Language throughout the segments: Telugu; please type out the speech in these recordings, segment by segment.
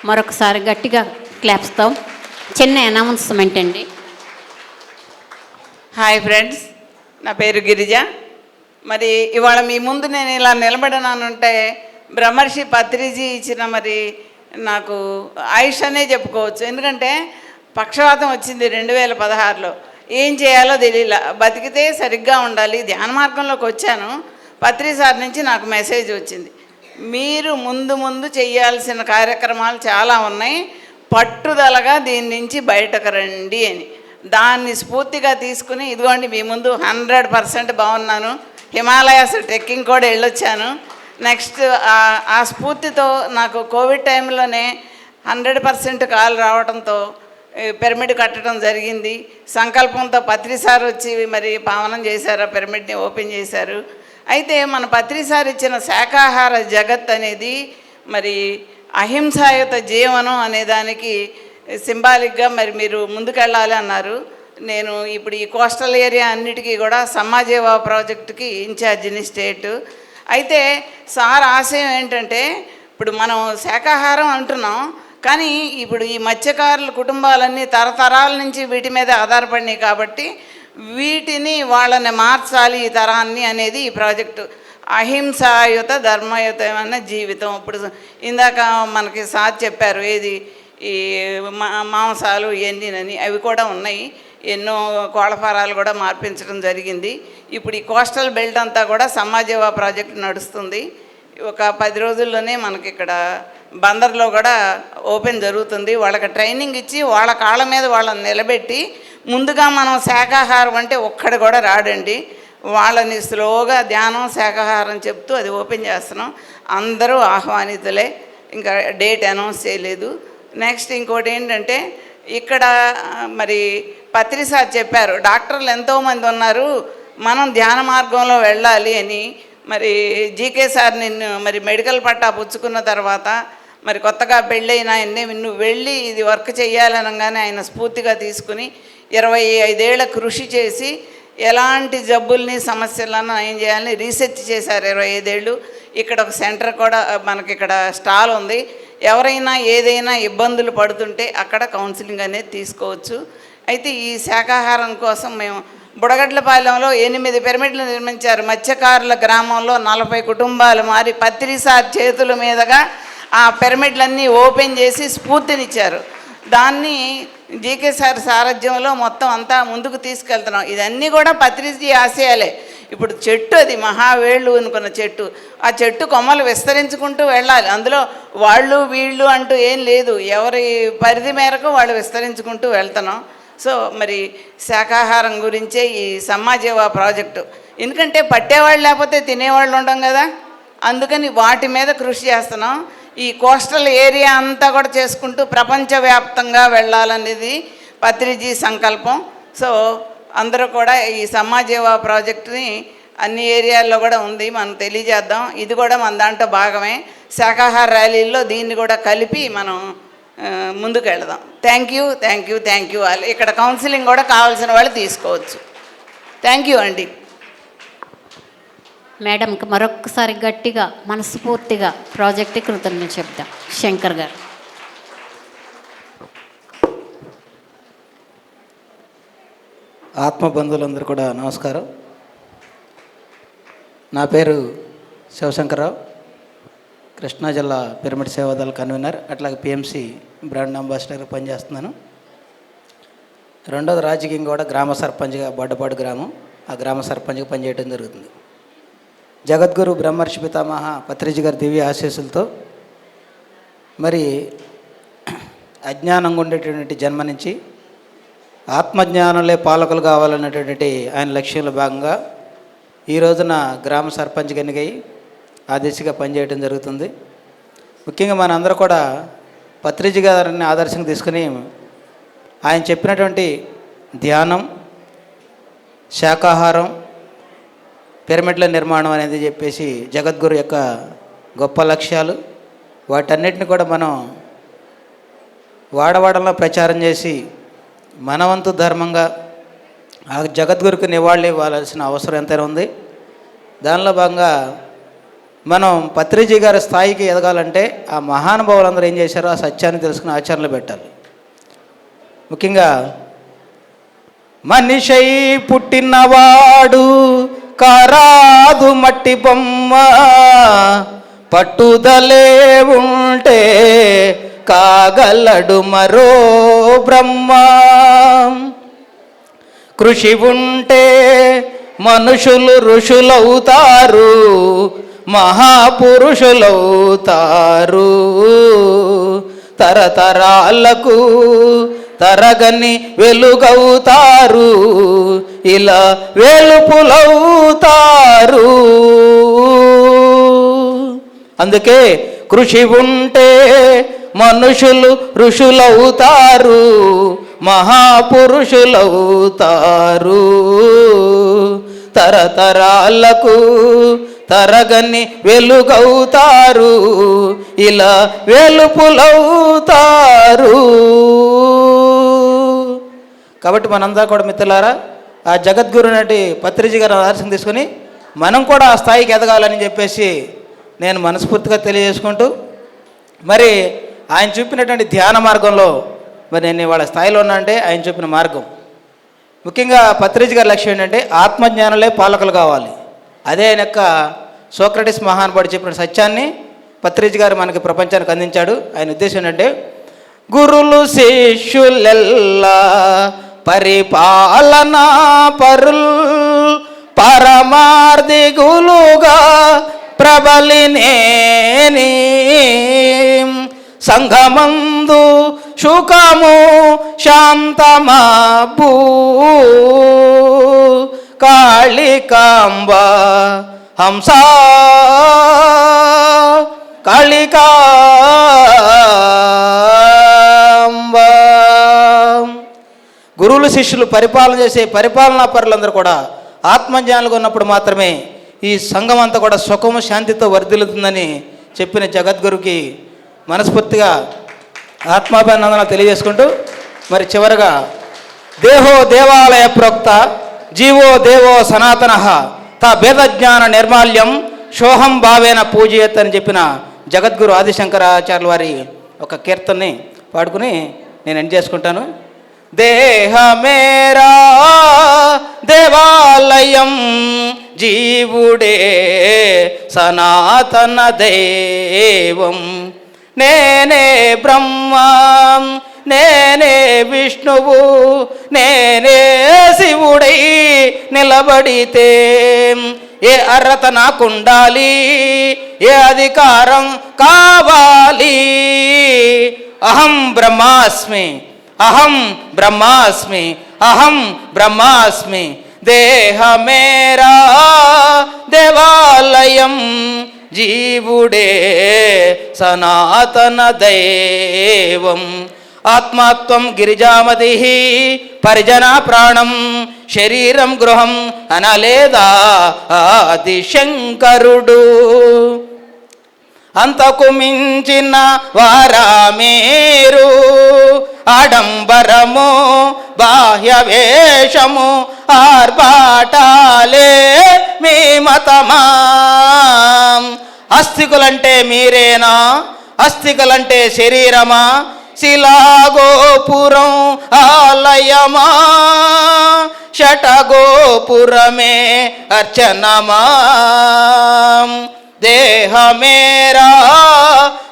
మరొకసారి గట్టిగా క్లాప్స్తో చిన్న అనౌన్స్మెంట్ అండి. హాయ్ ఫ్రెండ్స్, నా పేరు గిరిజ. మరి ఇవాళ మీ ముందు నేను ఇలా నిలబడినానంటే బ్రహ్మర్షి పత్రిజీ ఇచ్చిన మరి నాకు ఆయుష్ అనే చెప్పుకోవచ్చు. ఎందుకంటే పక్షవాతం వచ్చింది 2016లో. ఏం చేయాలో తెలియలా, బతికితే సరిగ్గా ఉండాలి, ధ్యాన మార్గంలోకి వచ్చాను. పత్రి సార్ నుంచి నాకు మెసేజ్ వచ్చింది, మీరు ముందు చేయాల్సిన కార్యక్రమాలు చాలా ఉన్నాయి, పట్టుదలగా దీని నుంచి బయటకు రండి అని. దాన్ని స్ఫూర్తిగా తీసుకుని ఇదిగోండి మీ ముందు 100% బాగున్నాను. హిమాలయాస్ ట్రెక్కింగ్ కూడా వెళ్ళొచ్చాను. నెక్స్ట్ ఆ స్ఫూర్తితో నాకు కోవిడ్ టైంలోనే 100% కాలు రావడంతో పిరమిడ్ కట్టడం జరిగింది. సంకల్పంతో పత్రి సార్ వచ్చి మరి పావనం చేశారు, ఆ పిరమిడ్ని ఓపెన్ చేశారు. అయితే మన పత్రి సార్ ఇచ్చిన శాకాహార జగత్ అనేది మరి అహింసాయుత జీవనం అనే దానికి సింబాలిక్గా మరి మీరు ముందుకెళ్ళాలి అన్నారు. నేను ఇప్పుడు ఈ కోస్టల్ ఏరియా అన్నిటికీ కూడా సమాజేవా ప్రాజెక్టుకి ఇన్ఛార్జిని స్టేటు. అయితే సార్ ఆశయం ఏంటంటే ఇప్పుడు మనం శాకాహారం అంటున్నాం, కానీ ఇప్పుడు ఈ మత్స్యకారుల కుటుంబాలన్నీ తరతరాల నుంచి వీటి మీద ఆధారపడినాయి కాబట్టి వీటిని వాళ్ళని మార్చాలి ఈ తరాన్ని అనేది ఈ ప్రాజెక్టు. అహింసాయుత ధర్మయుతమైన జీవితం. ఇప్పుడు ఇందాక మనకి సార్ చెప్పారు ఏది ఈ మాంసాలు ఎన్నినని, అవి కూడా ఉన్నాయి. ఎన్నో కోళ్ళఫారాలు కూడా మార్పించడం జరిగింది. ఇప్పుడు ఈ కోస్టల్ బెల్ట్ అంతా కూడా సమాజేవా ప్రాజెక్ట్ నడుస్తుంది. ఒక 10 రోజుల్లోనే మనకి ఇక్కడ బందర్లో కూడా ఓపెన్ జరుగుతుంది. వాళ్ళకి ట్రైనింగ్ ఇచ్చి వాళ్ళ కాళ్ళ మీద వాళ్ళని నిలబెట్టి, ముందుగా మనం శాకాహారం అంటే ఒక్కడు కూడా రాడండి, వాళ్ళని స్లోగా ధ్యానం శాకాహారం చెప్తూ అది ఓపెన్ చేస్తున్నాం. అందరూ ఆహ్వానితులే, ఇంకా డేట్ అనౌన్స్ చేయలేదు. నెక్స్ట్ ఇంకోటి ఏంటంటే ఇక్కడ మరి పత్రి సార్ చెప్పారు, డాక్టర్లు ఎంతోమంది ఉన్నారు, మనం ధ్యాన మార్గంలో వెళ్ళాలి అని. మరి జీకే సార్ నిన్ను మరి మెడికల్ పట్టా పుచ్చుకున్న తర్వాత మరి కొత్తగా పెళ్ళైన ఆయన్ని నువ్వు వెళ్ళి ఇది వర్క్ చేయాలనగానే ఆయన స్ఫూర్తిగా తీసుకుని 25 ఏళ్ల కృషి చేసి ఎలాంటి జబ్బుల్ని సమస్యలను నయం చేయాలని రీసెర్చ్ చేశారు 25 ఏళ్ళు. ఇక్కడ ఒక సెంటర్ కూడా మనకి ఇక్కడ స్టాల్ ఉంది. ఎవరైనా ఏదైనా ఇబ్బందులు పడుతుంటే అక్కడ కౌన్సిలింగ్ అనేది తీసుకోవచ్చు. అయితే ఈ శాకాహారం కోసం మేము బుడగడ్లపాలెంలో 8 పిరమిడ్లు నిర్మించారు. మత్స్యకారుల గ్రామంలో 40 కుటుంబాలు మారి పత్రి సార్ చేతుల మీదుగా ఆ పిరమిడ్లన్నీ ఓపెన్ చేసి స్ఫూర్తినిచ్చారు. దాన్ని జీకే సార్ సారథ్యంలో మొత్తం అంతా ముందుకు తీసుకెళ్తున్నాం. ఇదన్నీ కూడా పత్రిజీ ఆశయాలే. ఇప్పుడు చెట్టు అది మహావేళ్ళు అనుకున్న చెట్టు, ఆ చెట్టు కొమ్మలు విస్తరించుకుంటూ వెళ్ళాలి. అందులో వాళ్ళు వీళ్ళు అంటూ ఏం లేదు, ఎవరి పరిధి మేరకు వాళ్ళు విస్తరించుకుంటూ వెళ్తున్నాం. సో మరి శాకాహారం గురించే ఈ సమాజేవా ప్రాజెక్టు. ఎందుకంటే పట్టేవాళ్ళు లేకపోతే తినేవాళ్ళు ఉండం కదా, అందుకని వాటి మీద కృషి చేస్తున్నాం. ఈ కోస్టల్ ఏరియా అంతా కూడా చేసుకుంటూ ప్రపంచవ్యాప్తంగా వెళ్ళాలనేది పత్రిజీ సంకల్పం. సో అందరూ కూడా ఈ సమాజేవా ప్రాజెక్టుని అన్ని ఏరియాల్లో కూడా ఉంది, మనం తెలియజేద్దాం. ఇది కూడా మన దాంట్లో భాగమే. శాకాహార ర్యాలీల్లో దీన్ని కూడా కలిపి మనం ముందుకు వెళదాం. Thank you. ఇక్కడ కౌన్సిలింగ్ కూడా కావాల్సిన వాళ్ళు తీసుకోవచ్చు. థ్యాంక్ యూ అండి. మేడంకి మరొక్కసారి గట్టిగా మనస్ఫూర్తిగా ప్రాజెక్ట్ కృతజ్ఞతలు చెప్దాం. శంకర్ గారు. ఆత్మబంధువులందరూ కూడా నమస్కారం. నా పేరు శివశంకర్రావు, కృష్ణా జిల్లా పిరమిడ్ సేవాదళ కన్వీనర్, అట్లాగే పిఎంసి బ్రాండ్ అంబాసిడర్గా పనిచేస్తున్నాను. రెండోది రాజకీయంగా కూడా గ్రామ సర్పంచ్గా బొడ్డపాడు గ్రామం, ఆ గ్రామ సర్పంచ్గా పనిచేయడం జరుగుతుంది. జగద్గురు బ్రహ్మర్షి పితామహ పత్రిజీ గారి దివ్య ఆశీస్సులతో మరి అజ్ఞానంగా ఉండేటటువంటి జన్మ నుంచి ఆత్మజ్ఞానంలో పాలకులు కావాలనేటటువంటి ఆయన లక్ష్యంలో భాగంగా ఈ రోజున గ్రామ సర్పంచ్గా ఎన్నికై ఆ దిశగా పనిచేయడం జరుగుతుంది. ముఖ్యంగా మనందరూ కూడా పత్రిజీ గారిని ఆదర్శంగా తీసుకుని ఆయన చెప్పినటువంటి ధ్యానం, శాకాహారం, పిరమిడ్ల నిర్మాణం అనేది చెప్పేసి జగద్గురు యొక్క గొప్ప లక్ష్యాలు. వాటన్నిటిని కూడా మనం వాడవాడలో ప్రచారం చేసి మనవంతు ధర్మంగా ఆ జగద్గురుకు నివాళి ఇవ్వాల్సిన అవసరం ఎంతైనా ఉంది. దానిలో భాగంగా మనం పత్రిజీ గారి స్థాయికి ఎదగాలంటే ఆ మహానుభావులందరూ ఏం చేశారో ఆ సత్యాన్ని తెలుసుకుని ఆచరణలో పెట్టాలి. ముఖ్యంగా మనిషై పుట్టినవాడు కారాదు మట్టి బొమ్మ, పట్టుదలే ఉంటే కాగలడు మరో బ్రహ్మ. కృషి ఉంటే మనుషులు ఋషులవుతారు, మహాపురుషులవుతారు. తరతరాలకు తరగని వెలుగవుతారు, ఇలా వెలుపులవుతారు. అందుకే కృషి ఉంటే మనుషులు ఋషులవుతారు, మహాపురుషులవుతారు. తరతరాలకు తరగని వెలుగవుతారు, ఇలా వెలుపులవుతారు. కాబట్టి మనందరూ కూడా మిత్రులారా ఆ జగద్గురు నటి పత్రిజీ గారి ఆదర్శం తీసుకుని మనం కూడా ఆ స్థాయికి ఎదగాలని చెప్పేసి నేను మనస్ఫూర్తిగా తెలియజేసుకుంటూ, మరి ఆయన చూపినటువంటి ధ్యాన మార్గంలో మరి నేను వాళ్ళ స్థాయిలో ఉన్నా అంటే ఆయన చూపిన మార్గం ముఖ్యంగా పత్రిజీ గారి లక్ష్యం ఏంటంటే ఆత్మజ్ఞానులే పాలకులు కావాలి. అదే ఆయన యొక్క సోక్రటిస్ మహానుభావుడు చెప్పిన సత్యాన్ని పత్రిజీ గారు మనకి ప్రపంచానికి అందించాడు. ఆయన ఉద్దేశం ఏంటంటే గురులు శిష్యులెల్లా పరిపాలనా పరుల్, పరమార్థిగులుగా ప్రబలినేని సంఘమందు సుఖము శాంతమాబు, కాళికాంబ హంస కాళికాంబ. గురువులు శిష్యులు పరిపాలన చేసే పరిపాలనా పరులందరూ కూడా ఆత్మజ్ఞానులుగా ఉన్నప్పుడు మాత్రమే ఈ సంఘం అంతా కూడా సుఖము శాంతితో వర్ధిల్లుతుందని చెప్పిన జగద్గురుకి మనస్ఫూర్తిగా ఆత్మాభినందన తెలియజేసుకుంటూ, మరి చివరగా దేహో దేవాలయ ప్రోక్త జీవో దేవో సనాతన తా భేదజ్ఞాన నిర్మాల్యం సోహం భావేన పూజయత్ అని చెప్పిన జగద్గురు ఆదిశంకరాచార్యుల వారి ఒక కీర్తనని పాడుకుని నేను ఎండ్ చేసుకుంటాను. దేహమేరా దేవాలయం జీవుడే సనాతన దైవం, నేనే బ్రహ్మ నేనే విష్ణువు నేనే శివుడై నిలబడితే ఏ అర్హత నాకుండాలి, ఏ అధికారం కావాలి. అహం బ్రహ్మాస్మి అహం బ్రహ్మాస్మి అహం బ్రహ్మాస్మి, దేహమేరా దేవాలయం జీవుడే సనాతన దైవం. ఆత్మాత్వం గిరిజామతి పరిజన ప్రాణం శరీరం గృహం అనలేదా ఆదిశంకరుడు. అంతకు మించిన వారా మీరు, ఆడంబరము బాహ్య వేషము ఆర్భాటాలే మీ మతమా. అస్థికులంటే మీరేనా, అస్థికులంటే శరీరమా, శిలాగోపురం ఆలయమా, షటగోపురమే అర్చనమా. దేహమేరా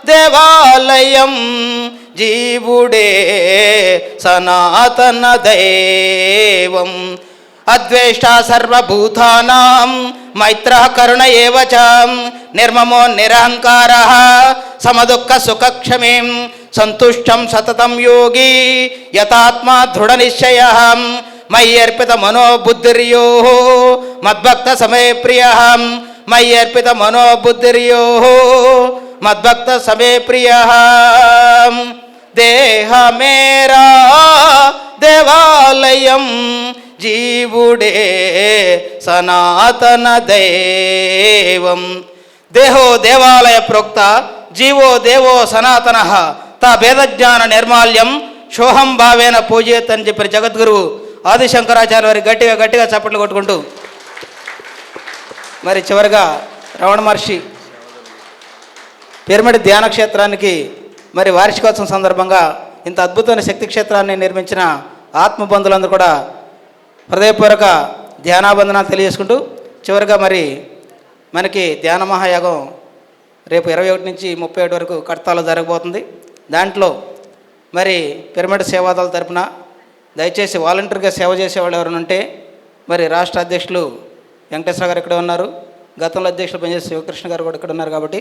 దేవాలయం జీవుడే సనాతన దైవం. అద్వేష్ట సర్వభూతానాం మైత్రః కరుణ ఏవ చ, నిర్మమో నిరహంకారః సమదుఃఖ సుఖక్షమేం, సంతుష్టం సతతం యోగి యతాత్మా దృఢ నిశ్చయః. మయి అర్పిత మనోబుద్ధిర్యో మద్భక్త సమే ప్రియః, మయి అర్పిత మనోబుద్ధిర్యో మద్భక్త సమే ప్రియః. దేహమేరా దేవాలయం జీవుడే సనాతన దైవం. దేహో దేవాలయ ప్రోక్త జీవో దేవో సనాతన తా భేదజ్ఞాన నిర్మాల్యం సోహం భావేన పూజయత్ అని చెప్పిన జగద్గురు ఆదిశంకరాచార్య వారి గట్టిగా గట్టిగా చప్పట్లు కొట్టుకుంటూ, మరి చివరిగా రమణ మహర్షి పిరమిడ్ ధ్యాన క్షేత్రానికి మరి వార్షికోత్సవం సందర్భంగా ఇంత అద్భుతమైన శక్తి క్షేత్రాన్ని నిర్మించిన ఆత్మబంధులందరూ కూడా హృదయపూర్వక ధ్యానాబంధనాలు తెలియజేసుకుంటూ చివరిగా మరి మనకి ధ్యాన మహాయాగం రేపు 21 నుంచి 31 వరకు కడతాలో జరగబోతుంది. దాంట్లో మరి పిరమిడ్ సేవాదాల తరపున దయచేసి వాలంటీర్గా సేవ చేసేవాళ్ళు ఎవరైనా ఉంటే మరి రాష్ట్ర అధ్యక్షులు వెంకటేశ్వర గారు ఇక్కడ ఉన్నారు, గతంలో అధ్యక్షులు పనిచేసే శివకృష్ణ గారు కూడా ఇక్కడ ఉన్నారు. కాబట్టి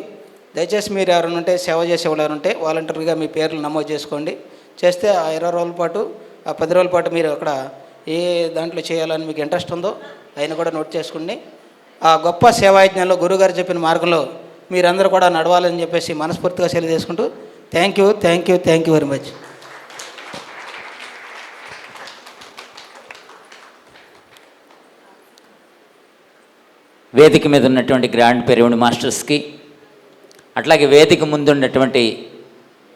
దయచేసి మీరు ఎవరైనా ఉంటే సేవ చేసేవాళ్ళు ఎవరైనా ఉంటే వాలంటీర్గా మీ పేర్లు నమోదు చేసుకోండి. చేస్తే ఆ 20 రోజుల పాటు ఆ 10 రోజుల పాటు మీరు అక్కడ ఏ దాంట్లో చేయాలని మీకు ఇంట్రెస్ట్ ఉందో ఆయన కూడా నోట్ చేసుకోండి. ఆ గొప్ప సేవాయజ్ఞంలో గురువుగారు చెప్పిన మార్గంలో మీరందరూ కూడా నడవాలని చెప్పేసి మనస్ఫూర్తిగా సెలవు చేసుకుంటూ థ్యాంక్ యూ వెరీ మచ్. వేదిక మీద ఉన్నటువంటి గ్రాండ్ పిరమిడ్ మాస్టర్స్కి, అట్లాగే వేదిక ముందు ఉన్నటువంటి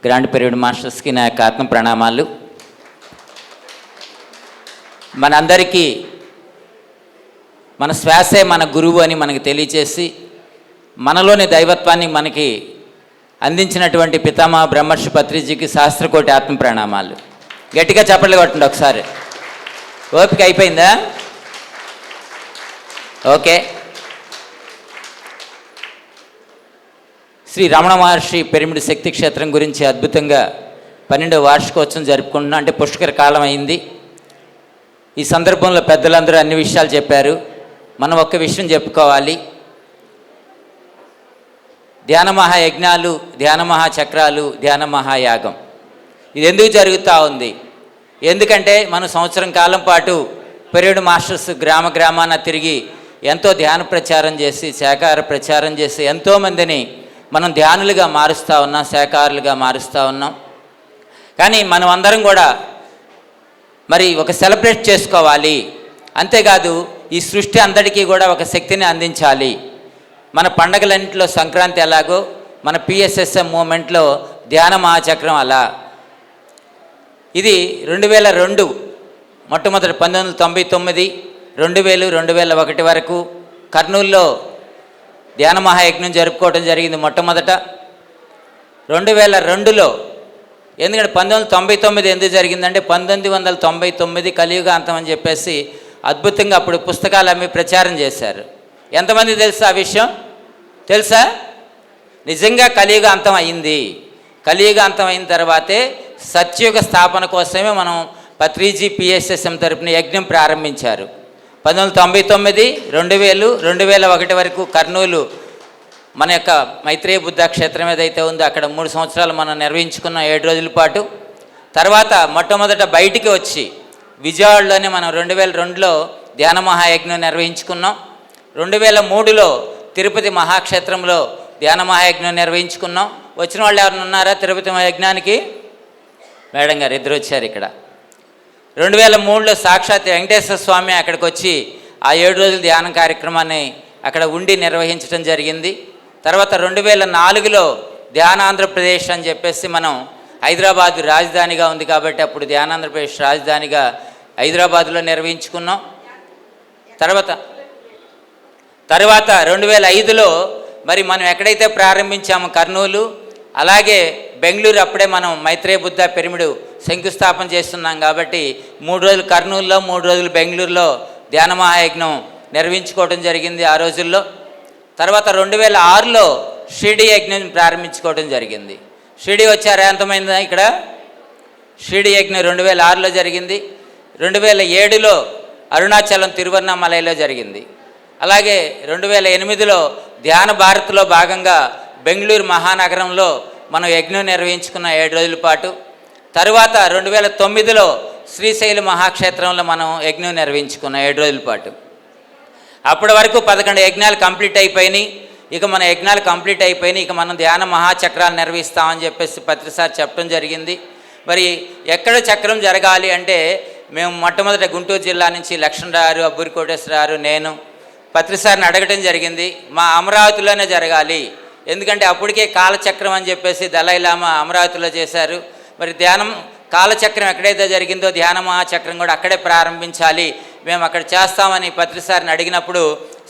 గ్రాండ్ పిరమిడ్ మాస్టర్స్కి నా యొక్క ఆత్మ ప్రణామాలు. మనందరికీ మన శ్వాసే మన గురువు అని మనకి తెలియచేసి మనలోని దైవత్వాన్ని మనకి అందించినటువంటి పితామహ బ్రహ్మర్షి పత్రిజీకి సహస్రకోటి ఆత్మ ప్రణామాలు. గట్టిగా చప్పట్లు కొట్టండి ఒకసారి. ఓపిక అయిపోయిందా? ఓకే. శ్రీ రమణ మహర్షి పిరమిడ్ శక్తి క్షేత్రం గురించి అద్భుతంగా 12వ వార్షికోత్సవం జరుపుకుంటున్నాం. అంటే పుష్కర కాలం అయింది. ఈ సందర్భంలో పెద్దలందరూ అన్ని విషయాలు చెప్పారు. మనం ఒక్క విషయం చెప్పుకోవాలి. ధ్యాన మహాయజ్ఞాలు, ధ్యాన మహాచక్రాలు, ధ్యాన మహాయాగం ఇది ఎందుకు జరుగుతూ ఉంది? ఎందుకంటే మనం సంవత్సరం కాలం పాటు పిరమిడ్ మాస్టర్స్ గ్రామాన తిరిగి ఎంతో ధ్యాన ప్రచారం చేసి, శాకాహార ప్రచారం చేసి ఎంతోమందిని మనం ధ్యానులుగా మారుస్తూ ఉన్నాం, శాకాహారులుగా మారుస్తూ ఉన్నాం. కానీ మనం అందరం కూడా మరి ఒక సెలబ్రేట్ చేసుకోవాలి. అంతేకాదు ఈ సృష్టి అందరికీ కూడా ఒక శక్తిని అందించాలి. మన పండగలన్నింటిలో సంక్రాంతి ఎలాగో మన పిఎస్ఎస్ఎం మూమెంట్లో ధ్యాన మహాచక్రం అలా. ఇది 2002 మొట్టమొదటి 1999, 2000, 2001 వరకు కర్నూలులో ధ్యాన మహాయజ్ఞం జరుపుకోవడం జరిగింది మొట్టమొదట. 2002లో ఎందుకంటే 1999 ఎందుకు జరిగిందంటే 1999 కలియుగ అంతం అని చెప్పేసి అద్భుతంగా అప్పుడు పుస్తకాలు అమ్మి ప్రచారం చేశారు. ఎంతమంది తెలుసా ఆ విషయం? తెలుసా? నిజంగా కలియుగ అంతం అయింది. కలియుగ అంతం అయిన తర్వాతే సత్యుగ స్థాపన కోసమే మనం పత్రిజీ పిఎస్ఎస్ఎం తరపున యజ్ఞం ప్రారంభించారు. 1999, 2000, 2001 వరకు కర్నూలు మన యొక్క మైత్రేయ బుద్ధ క్షేత్రం ఏదైతే ఉందో అక్కడ 3 సంవత్సరాలు మనం నిర్వహించుకున్నాం 7 రోజుల పాటు. తర్వాత మొట్టమొదట బయటికి వచ్చి విజయవాడలోనే మనం 2002లో ధ్యాన మహాయజ్ఞం నిర్వహించుకున్నాం. 2003లో తిరుపతి మహాక్షేత్రంలో ధ్యాన మహాయజ్ఞం నిర్వహించుకున్నాం. వచ్చిన వాళ్ళు ఎవరైనా ఉన్నారా తిరుపతి మహాయజ్ఞానికి? మేడం గారు ఇద్దరు వచ్చారు ఇక్కడ. 2003లో సాక్షాత్ వెంకటేశ్వర స్వామి అక్కడికి వచ్చి ఆ 7 రోజుల ధ్యానం కార్యక్రమాన్ని అక్కడ ఉండి నిర్వహించడం జరిగింది. తర్వాత 2004లో ధ్యానాంధ్రప్రదేశ్ అని చెప్పేసి మనం హైదరాబాద్ రాజధానిగా ఉంది కాబట్టి అప్పుడు ధ్యానాంధ్రప్రదేశ్ రాజధానిగా హైదరాబాద్లో నిర్వహించుకున్నాం. తర్వాత 2005లో మరి మనం ఎక్కడైతే ప్రారంభించామో కర్నూలు, అలాగే బెంగళూరు అప్పుడే మనం మైత్రేయ బుద్ధ పిరమిడ్ శంకుస్థాపన చేస్తున్నాం కాబట్టి 3 రోజులు కర్నూలులో 3 రోజులు బెంగళూరులో ధ్యాన మహాయజ్ఞం నిర్వహించుకోవడం జరిగింది ఆ రోజుల్లో. తర్వాత 2006లో షిరిడి యజ్ఞం ప్రారంభించుకోవడం జరిగింది. షిరిడి వచ్చారా? ఎంతమైందా ఇక్కడ? షిరిడి యజ్ఞం 2006లో జరిగింది. 2007లో అరుణాచలం తిరువన్నామలైలో జరిగింది. అలాగే 2008లో ధ్యాన భారత్లో భాగంగా బెంగళూరు మహానగరంలో మనం యజ్ఞం నిర్వహించుకున్న 7 రోజుల పాటు. తరువాత 2009లో శ్రీశైల మహాక్షేత్రంలో మనం యజ్ఞం నిర్వహించుకున్న 7 రోజుల పాటు. అప్పటి వరకు 11 యజ్ఞాలు కంప్లీట్ అయిపోయినాయి. ఇక మన యజ్ఞాలు కంప్లీట్ అయిపోయినాయి. ఇక మనం ధ్యాన మహాచక్రాలు నిర్వహిస్తామని చెప్పేసి పత్రిసారి చెప్పడం జరిగింది. మరి ఎక్కడ చక్రం జరగాలి అంటే మేము మొట్టమొదట గుంటూరు జిల్లా నుంచి లక్ష్మణరావు, అబ్బూరి కోటేశ్వరరావు, నేను పత్రిసారిని అడగటం జరిగింది. మా అమరావతిలోనే జరగాలి, ఎందుకంటే అప్పటికే కాలచక్రం అని చెప్పేసి దలైలామా అమరావతిలో చేశారు. మరి ధ్యానం కాలచక్రం ఎక్కడైతే జరిగిందో ధ్యాన మహాచక్రం కూడా అక్కడే ప్రారంభించాలి, మేము అక్కడ చేస్తామని పత్రిసారిని అడిగినప్పుడు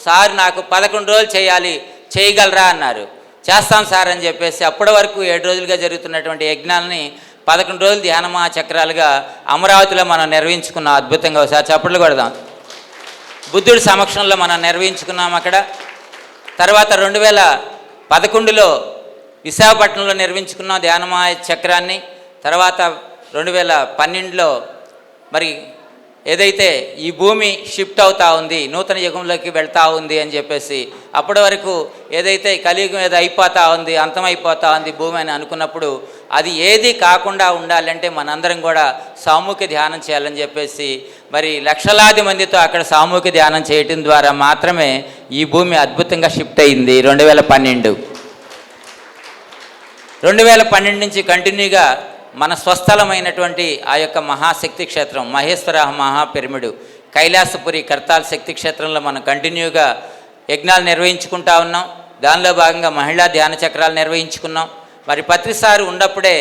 సార్ నాకు 11 రోజులు చేయాలి, చేయగలరా అన్నారు. చేస్తాం సార్ అని చెప్పేసి అప్పటి వరకు 7 రోజులుగా జరుగుతున్నటువంటి యజ్ఞాలని 11 రోజులు ధ్యాన మహాచక్రాలుగా అమరావతిలో మనం నిర్వహించుకున్నాం. అద్భుతంగా ఒకసారి చప్పట్లు కొడదాం. బుద్ధుడి సమక్షంలో మనం నిర్వహించుకున్నాం అక్కడ. తర్వాత 2011లో విశాఖపట్నంలో నిర్వహించుకున్నాం ధ్యాన మహాచక్రాన్ని. తర్వాత 2012లో మరి ఏదైతే ఈ భూమి షిఫ్ట్ అవుతూ ఉంది, నూతన యుగంలోకి వెళ్తూ ఉంది అని చెప్పేసి, అప్పటి వరకు ఏదైతే కలియుగం ఏదో అయిపోతూ ఉంది, అంతమైపోతూ ఉంది భూమి అని అనుకున్నప్పుడు అది ఏది కాకుండా ఉండాలంటే మనందరం కూడా సామూహిక ధ్యానం చేయాలని చెప్పేసి మరి లక్షలాది మందితో అక్కడ సామూహిక ధ్యానం చేయటం ద్వారా మాత్రమే ఈ భూమి అద్భుతంగా షిఫ్ట్ అయింది. 2012 నుంచి కంటిన్యూగా మన స్వస్థలమైనటువంటి ఆ యొక్క మహాశక్తి క్షేత్రం మహేశ్వర మహాపిరమిడు కైలాసపురి కర్తాల్ శక్తి క్షేత్రంలో మనం కంటిన్యూగా యజ్ఞాలు నిర్వహించుకుంటా ఉన్నాం. దానిలో భాగంగా మహిళా ధ్యాన చక్రాలు నిర్వహించుకున్నాం. మరి పత్రిసారి ఉన్నప్పుడే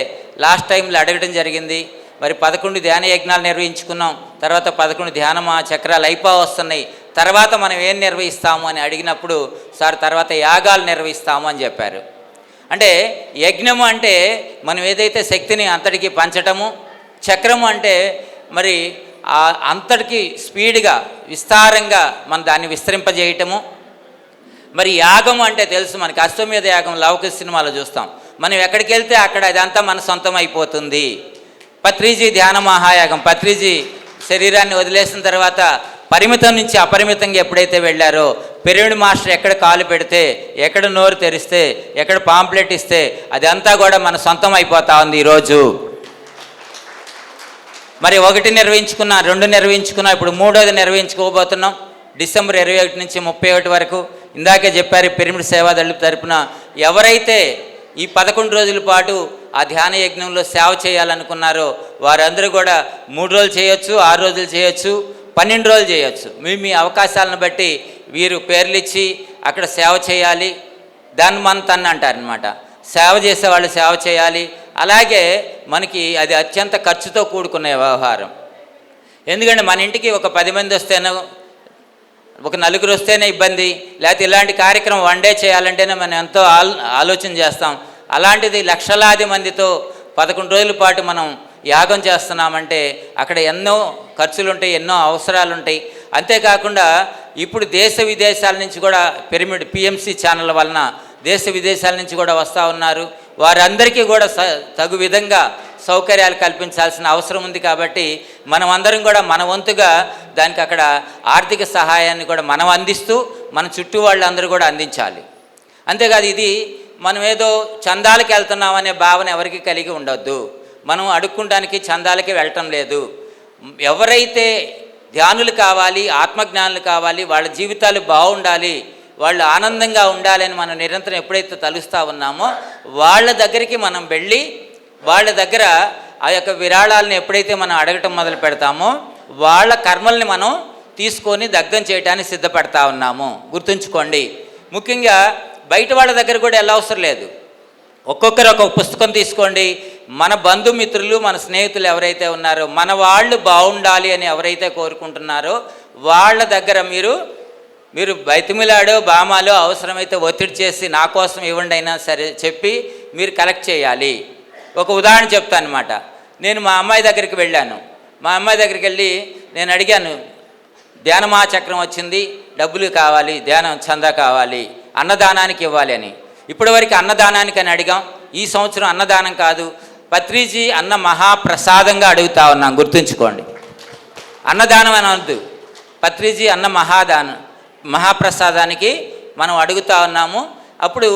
లాస్ట్ టైంలో అడగడం జరిగింది. మరి 11 ధ్యాన యజ్ఞాలు నిర్వహించుకున్నాం. తర్వాత 11 ధ్యాన చక్రాలు వస్తున్నాయి. తర్వాత మనం ఏం నిర్వహిస్తాము అని అడిగినప్పుడు సార్ తర్వాత యాగాలు నిర్వహిస్తాము అని చెప్పారు. అంటే యజ్ఞము అంటే మనం ఏదైతే శక్తిని అంతటికి పంచటము, చక్రము అంటే మరి అంతటికి స్పీడ్గా విస్తారంగా మనం దాన్ని విస్తరింపజేయటము. మరి యాగము అంటే తెలుసు మనకి, అశ్వమేధ యాగం లౌకిక సినిమాలో చూస్తాం. మనం ఎక్కడికి వెళ్తే అక్కడ అదంతా మన సొంతం అయిపోతుంది. పత్రిజీ ధ్యాన మహాయాగం, పత్రిజీ శరీరాన్ని వదిలేసిన తర్వాత పరిమితం నుంచి అపరిమితంగా ఎప్పుడైతే వెళ్ళారో, పిరమిడ్ మాస్టర్ ఎక్కడ కాలు పెడితే, ఎక్కడ నోరు తెరిస్తే, ఎక్కడ పాంప్లెట్ ఇస్తే అదంతా కూడా మన సొంతం అయిపోతా ఉంది ఈరోజు. మరి 1 నిర్వహించుకున్నా, 2 నిర్వహించుకున్నా, ఇప్పుడు 3వది నిర్వహించుకోబోతున్నాం. డిసెంబర్ 21 నుంచి 31 వరకు. ఇందాకే చెప్పారు పిరమిడ్ సేవాదళ తరపున ఎవరైతే ఈ 11 రోజుల పాటు ఆ ధ్యాన యజ్ఞంలో సేవ చేయాలనుకున్నారో వారందరూ కూడా 3 రోజులు చేయొచ్చు, 6 రోజులు చేయొచ్చు, 12 రోజులు చేయొచ్చు. మీ అవకాశాలను బట్టి వీరు పేర్లు ఇచ్చి అక్కడ సేవ చేయాలి. దాన్ని మన తన్ను అంటారనమాట. సేవ చేసేవాళ్ళు సేవ చేయాలి. అలాగే మనకి అది అత్యంత ఖర్చుతో కూడుకునే వ్యవహారం. ఎందుకంటే మన ఇంటికి ఒక 10 మంది వస్తేనే, ఒక 4 వస్తేనే ఇబ్బంది. లేకపోతే ఇలాంటి కార్యక్రమం 1 డే చేయాలంటేనే మనం ఎంతో ఆలోచన చేస్తాం. అలాంటిది లక్షలాది మందితో 11 రోజుల పాటు మనం యాగం చేస్తున్నామంటే అక్కడ ఎన్నో ఖర్చులు ఉంటాయి, ఎన్నో అవసరాలు ఉంటాయి. అంతేకాకుండా ఇప్పుడు దేశ విదేశాల నుంచి కూడా పిరమిడ్ పిఎంసి ఛానల్ వలన దేశ విదేశాల నుంచి కూడా వస్తూ ఉన్నారు. వారందరికీ కూడా తగు విధంగా సౌకర్యాలు కల్పించాల్సిన అవసరం ఉంది. కాబట్టి మనం అందరం కూడా మన వంతుగా దానికి అక్కడ ఆర్థిక సహాయాన్ని కూడా మనం అందిస్తూ మన చుట్టూ వాళ్ళందరూ కూడా అందించాలి. అంతేకాదు ఇది మనం ఏదో చందాలకి వెళ్తున్నామనే భావన ఎవరికి కలిగి ఉండొద్దు. మనం అడుక్కుంటానికి చందాలకి వెళ్ళటం లేదు. ఎవరైతే ధ్యానులు కావాలి, ఆత్మజ్ఞానులు కావాలి, వాళ్ళ జీవితాలు బాగుండాలి, వాళ్ళు ఆనందంగా ఉండాలని మనం నిరంతరం ఎప్పుడైతే తలుస్తూ ఉన్నామో వాళ్ళ దగ్గరికి మనం వెళ్ళి వాళ్ళ దగ్గర ఆ యొక్క విరాళాలను ఎప్పుడైతే మనం అడగటం మొదలు పెడతామో వాళ్ళ కర్మల్ని మనం తీసుకొని దగ్ధం చేయడానికి సిద్ధపడతా ఉన్నాము. గుర్తుంచుకోండి. ముఖ్యంగా బయట వాళ్ళ దగ్గర కూడా వెళ్ళ అవసరం లేదు. ఒక్కొక్కరు ఒక్కొక్క పుస్తకం తీసుకోండి. మన బంధుమిత్రులు, మన స్నేహితులు ఎవరైతే ఉన్నారో, మన వాళ్ళు బాగుండాలి అని ఎవరైతే కోరుకుంటున్నారో వాళ్ళ దగ్గర మీరు బతిమిలాడో బామాలో అవసరమైతే ఒత్తిడి చేసి నా కోసం ఇవ్వండి అయినా సరే చెప్పి మీరు కలెక్ట్ చేయాలి. ఒక ఉదాహరణ చెప్తాను అనమాట. నేను మా అమ్మాయి దగ్గరికి వెళ్ళాను. మా అమ్మాయి దగ్గరికి వెళ్ళి నేను అడిగాను, ధ్యాన మహాచక్రం వచ్చింది, డబ్బులు కావాలి, ధ్యానం చందా కావాలి, అన్నదానానికి ఇవ్వాలి అని. ఇప్పటివరకు అన్నదానానికి అని అడిగాం. ఈ సంవత్సరం అన్నదానం కాదు, పత్రిజీ అన్న మహాప్రసాదంగా అడుగుతా ఉన్నాం. గుర్తుంచుకోండి. అన్నదానం అని అనద్దు, పత్రిజీ అన్న మహాప్రసాదానికి మనం అడుగుతా ఉన్నాము. అప్పుడు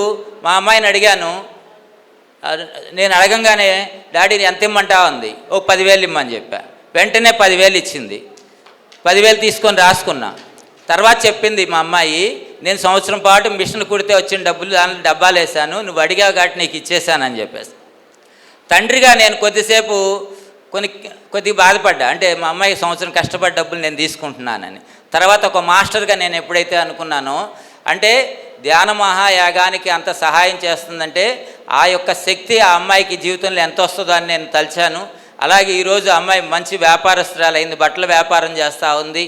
మా అమ్మాయిని అడిగాను. నేను అడగంగానే డాడీని ఎంత ఇమ్మంటా ఉంది. ఓ 10,000 ఇమ్మని చెప్పా. వెంటనే 10,000 ఇచ్చింది. 10,000 తీసుకొని రాసుకున్నా. తర్వాత చెప్పింది మా అమ్మాయి, నేను సంవత్సరం పాటు మిషన్ కుడితే వచ్చిన డబ్బులు దాంట్లో డబ్బాలు వేసాను, నువ్వు అడిగావు కాబట్టి నీకు ఇచ్చేసానని చెప్పేసి. తండ్రిగా నేను కొద్దిసేపు కొద్దిగా బాధపడ్డా. అంటే మా అమ్మాయి సంవత్సరం కష్టపడి డబ్బులు నేను తీసుకుంటున్నానని. తర్వాత ఒక మాస్టర్గా నేను ఎప్పుడైతే అనుకున్నానో, అంటే ధ్యాన మహాయాగానికి అంత సహాయం చేస్తుందంటే ఆ యొక్క శక్తి ఆ అమ్మాయికి జీవితంలో ఎంత వస్తుందో అని నేను తలిచాను. అలాగే ఈరోజు అమ్మాయి మంచి వ్యాపారస్తురాలైంది, బట్టల వ్యాపారం చేస్తూ ఉంది.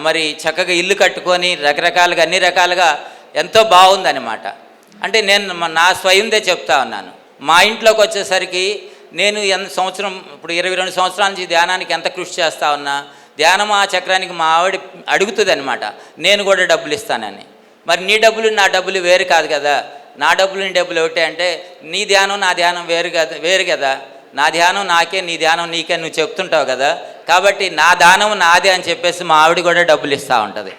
మరి చక్కగా ఇల్లు కట్టుకొని రకరకాలుగా అన్ని రకాలుగా ఎంతో బాగుందన్నమాట. అంటే నేను నా స్వయందే చెప్తా ఉన్నాను. మా ఇంట్లోకి వచ్చేసరికి నేను సంవత్సరం ఇప్పుడు 22 సంవత్సరాల నుంచి ధ్యానానికి ఎంత కృషి చేస్తా ఉన్నా, ధ్యానం ఆ చక్రానికి మా ఆవిడ అడుగుతుంది అనమాట, నేను కూడా డబ్బులు ఇస్తానని. మరి నీ డబ్బులు నా డబ్బులు వేరు కాదు కదా, నా డబ్బులు నీ డబ్బులు ఒకటే అంటే నీ ధ్యానం నా ధ్యానం వేరు కదా, నా ధ్యానం నాకే నీ ధ్యానం నీకే నువ్వు చెప్తుంటావు కదా, కాబట్టి నా దానం నాదే అని చెప్పేసి మా ఆవిడ కూడా డబ్బులు ఇస్తూ ఉంటుంది.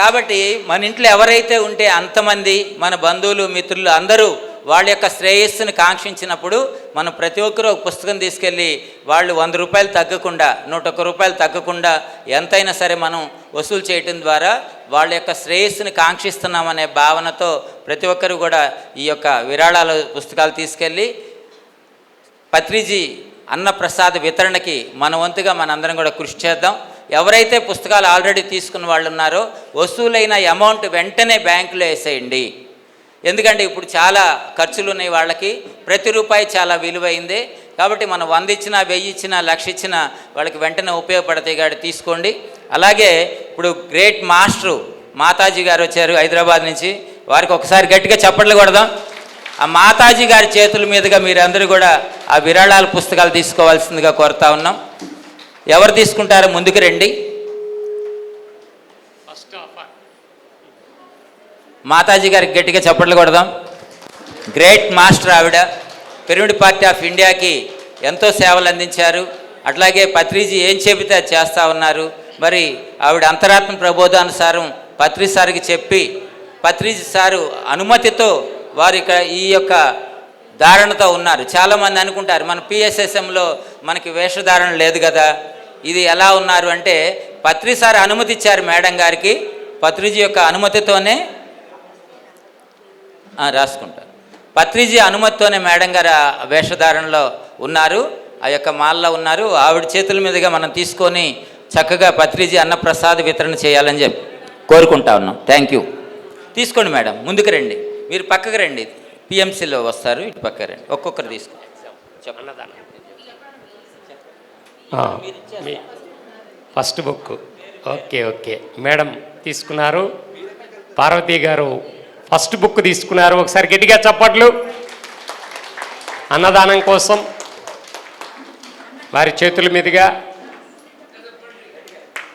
కాబట్టి మన ఇంట్లో ఎవరైతే ఉంటే అంతమంది మన బంధువులు మిత్రులు అందరూ వాళ్ళ యొక్క శ్రేయస్సును కాంక్షించినప్పుడు మనం ప్రతి ఒక్కరూ ఒక పుస్తకం తీసుకెళ్ళి వాళ్ళు 100 రూపాయలు తగ్గకుండా 101 రూపాయలు తగ్గకుండా ఎంతైనా సరే మనం వసూలు చేయటం ద్వారా వాళ్ళ యొక్క శ్రేయస్సును కాంక్షిస్తున్నామనే భావనతో ప్రతి ఒక్కరు కూడా ఈ యొక్క విరాళాల పుస్తకాలు తీసుకెళ్ళి పత్రిజీ అన్నప్రసాద వితరణకి మన వంతుగా మనందరం కూడా కృషి చేద్దాం. ఎవరైతే పుస్తకాలు ఆల్రెడీ తీసుకున్న వాళ్ళు ఉన్నారో వసూలైన అమౌంట్ వెంటనే బ్యాంకులో వేసేయండి. ఎందుకంటే ఇప్పుడు చాలా ఖర్చులు ఉన్నాయి వాళ్ళకి, ప్రతి రూపాయి చాలా విలువైందే. కాబట్టి మనం 100 ఇచ్చినా 1000 ఇచ్చినా 1,00,000 ఇచ్చినా వాళ్ళకి వెంటనే ఉపయోగపడతాయి కాబట్టి తీసుకోండి. అలాగే ఇప్పుడు గ్రేట్ మాస్టరు మాతాజీ గారు వచ్చారు హైదరాబాద్ నుంచి, వారికి ఒకసారి గట్టిగా చప్పట్లు కొడదాం. ఆ మాతాజీ గారి చేతుల మీదుగా మీరందరూ కూడా ఆ విరాళాల పుస్తకాలు తీసుకోవాల్సిందిగా కోరుతా ఉన్నాం. ఎవరు తీసుకుంటారో ముందుకు రండి. మాతాజీ గారికి గట్టిగా చప్పట్లు కొడదాం. గ్రేట్ మాస్టర్ ఆవిడ, పిరమిడ్ పార్టీ ఆఫ్ ఇండియాకి ఎంతో సేవలు అందించారు. అట్లాగే పత్రిజీ ఏం చెబితే అది చేస్తూ ఉన్నారు. మరి ఆవిడ అంతరాత్మ ప్రబోధానుసారం పత్రి సార్కి చెప్పి పత్రిజీ సారు అనుమతితో వారు ఈ యొక్క ధారణతో ఉన్నారు. చాలామంది అనుకుంటారు మన పిఎస్ఎస్ఎంలో మనకి వేషధారణ లేదు కదా, ఇది ఎలా ఉన్నారు అంటే పత్రి సార్ అనుమతి ఇచ్చారు మేడం గారికి, పత్రిజీ యొక్క అనుమతితోనే రాసుకుంటారు. పత్రిజీ అనుమతితోనే మేడం గారు వేషధారణలో ఉన్నారు, ఆ యొక్క మాల్లో ఉన్నారు. ఆవిడ చేతుల మీదుగా మనం తీసుకొని చక్కగా పత్రిజీ అన్నప్రసాద వితరణ చేయాలని చెప్పి కోరుకుంటా ఉన్నాం. Thank you. తీసుకోండి మేడం, ముందుకు రండి, మీరు పక్కకు రండి, పిఎంసీలో వస్తారు, ఇటు పక్క రండి, ఒక్కొక్కరు తీసుకోండి. మీ ఫస్ట్ బుక్ ఓకే మేడం తీసుకున్నారు, పార్వతీ గారు ఫస్ట్ బుక్ తీసుకున్నారు. ఒకసారి గట్టిగా చప్పట్లు అన్నదానం కోసం వారి చేతుల మీదుగా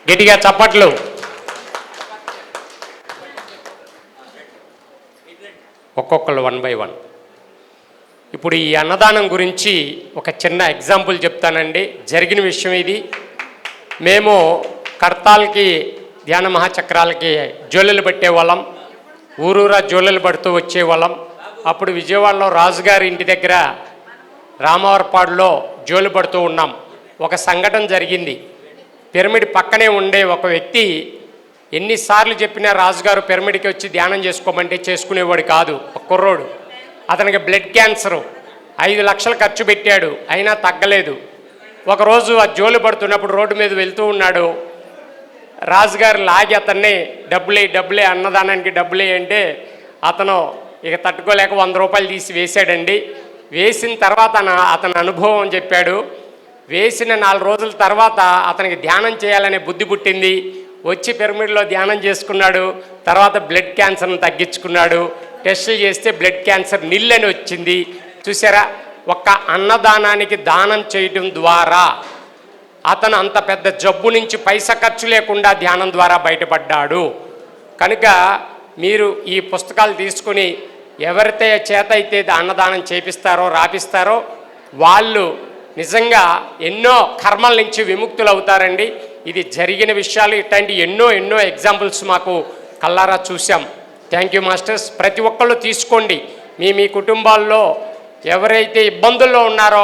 గట్టిగా చప్పట్లు. ఒక్కొక్కళ్ళు 1 by 1. ఇప్పుడు ఈ అన్నదానం గురించి ఒక చిన్న ఎగ్జాంపుల్ చెప్తానండి. జరిగిన విషయం ఇది. మేము కడతాలకి ధ్యాన మహాచక్రాలకి జోలెలు పట్టేవాళ్ళం, ఊరూరా జోలెలు పడుతూ వచ్చేవాళ్ళం. అప్పుడు విజయవాడలో రాజుగారి ఇంటి దగ్గర రామవరపాడులో జోలు పడుతూ ఉన్నాం. ఒక సంఘటన జరిగింది. పిరమిడ్ పక్కనే ఉండే ఒక వ్యక్తి ఎన్నిసార్లు చెప్పినా రాజుగారు పిరమిడ్కి వచ్చి ధ్యానం చేసుకోమంటే చేసుకునేవాడు కాదు. ఒక కుర్రోడు, అతనికి బ్లడ్ క్యాన్సరు, 5 లక్షలు ఖర్చు పెట్టాడు, అయినా తగ్గలేదు. ఒకరోజు ఆ జోలు పడుతున్నప్పుడు రోడ్డు మీద వెళ్తూ ఉన్నాడు. రాజుగారు లాగి అతన్ని డబ్బులే అన్నదానానికి డబ్బులే అంటే అతను ఇక తట్టుకోలేక 100 రూపాయలు తీసి వేశాడండి. వేసిన తర్వాత అతని అనుభవం చెప్పాడు. వేసిన 4 రోజుల తర్వాత అతనికి ధ్యానం చేయాలనే బుద్ధి పుట్టింది. వచ్చి పిరమిడ్లో ధ్యానం చేసుకున్నాడు. తర్వాత బ్లడ్ క్యాన్సర్ను తగ్గించుకున్నాడు. టెస్టులు చేస్తే బ్లడ్ క్యాన్సర్ నిల్లని వచ్చింది. చూసారా, ఒక్క అన్నదానానికి దానం చేయడం ద్వారా అతను అంత పెద్ద జబ్బు నుంచి పైసా ఖర్చు లేకుండా ధ్యానం ద్వారా బయటపడ్డాడు. కనుక మీరు ఈ పుస్తకాలు తీసుకుని ఎవరితే చేత అయితే అన్నదానం చేపిస్తారో రాపిస్తారో వాళ్ళు నిజంగా ఎన్నో కర్మల నుంచి విముక్తులు అవుతారండి. ఇది జరిగిన విషయాలు, ఇట్లాంటి ఎన్నో ఎగ్జాంపుల్స్ మాకు కల్లారా చూసాం. Thank you masters. ప్రతి ఒక్కళ్ళు తీసుకోండి. మీ కుటుంబాల్లో ఎవరైతే ఇబ్బందుల్లో ఉన్నారో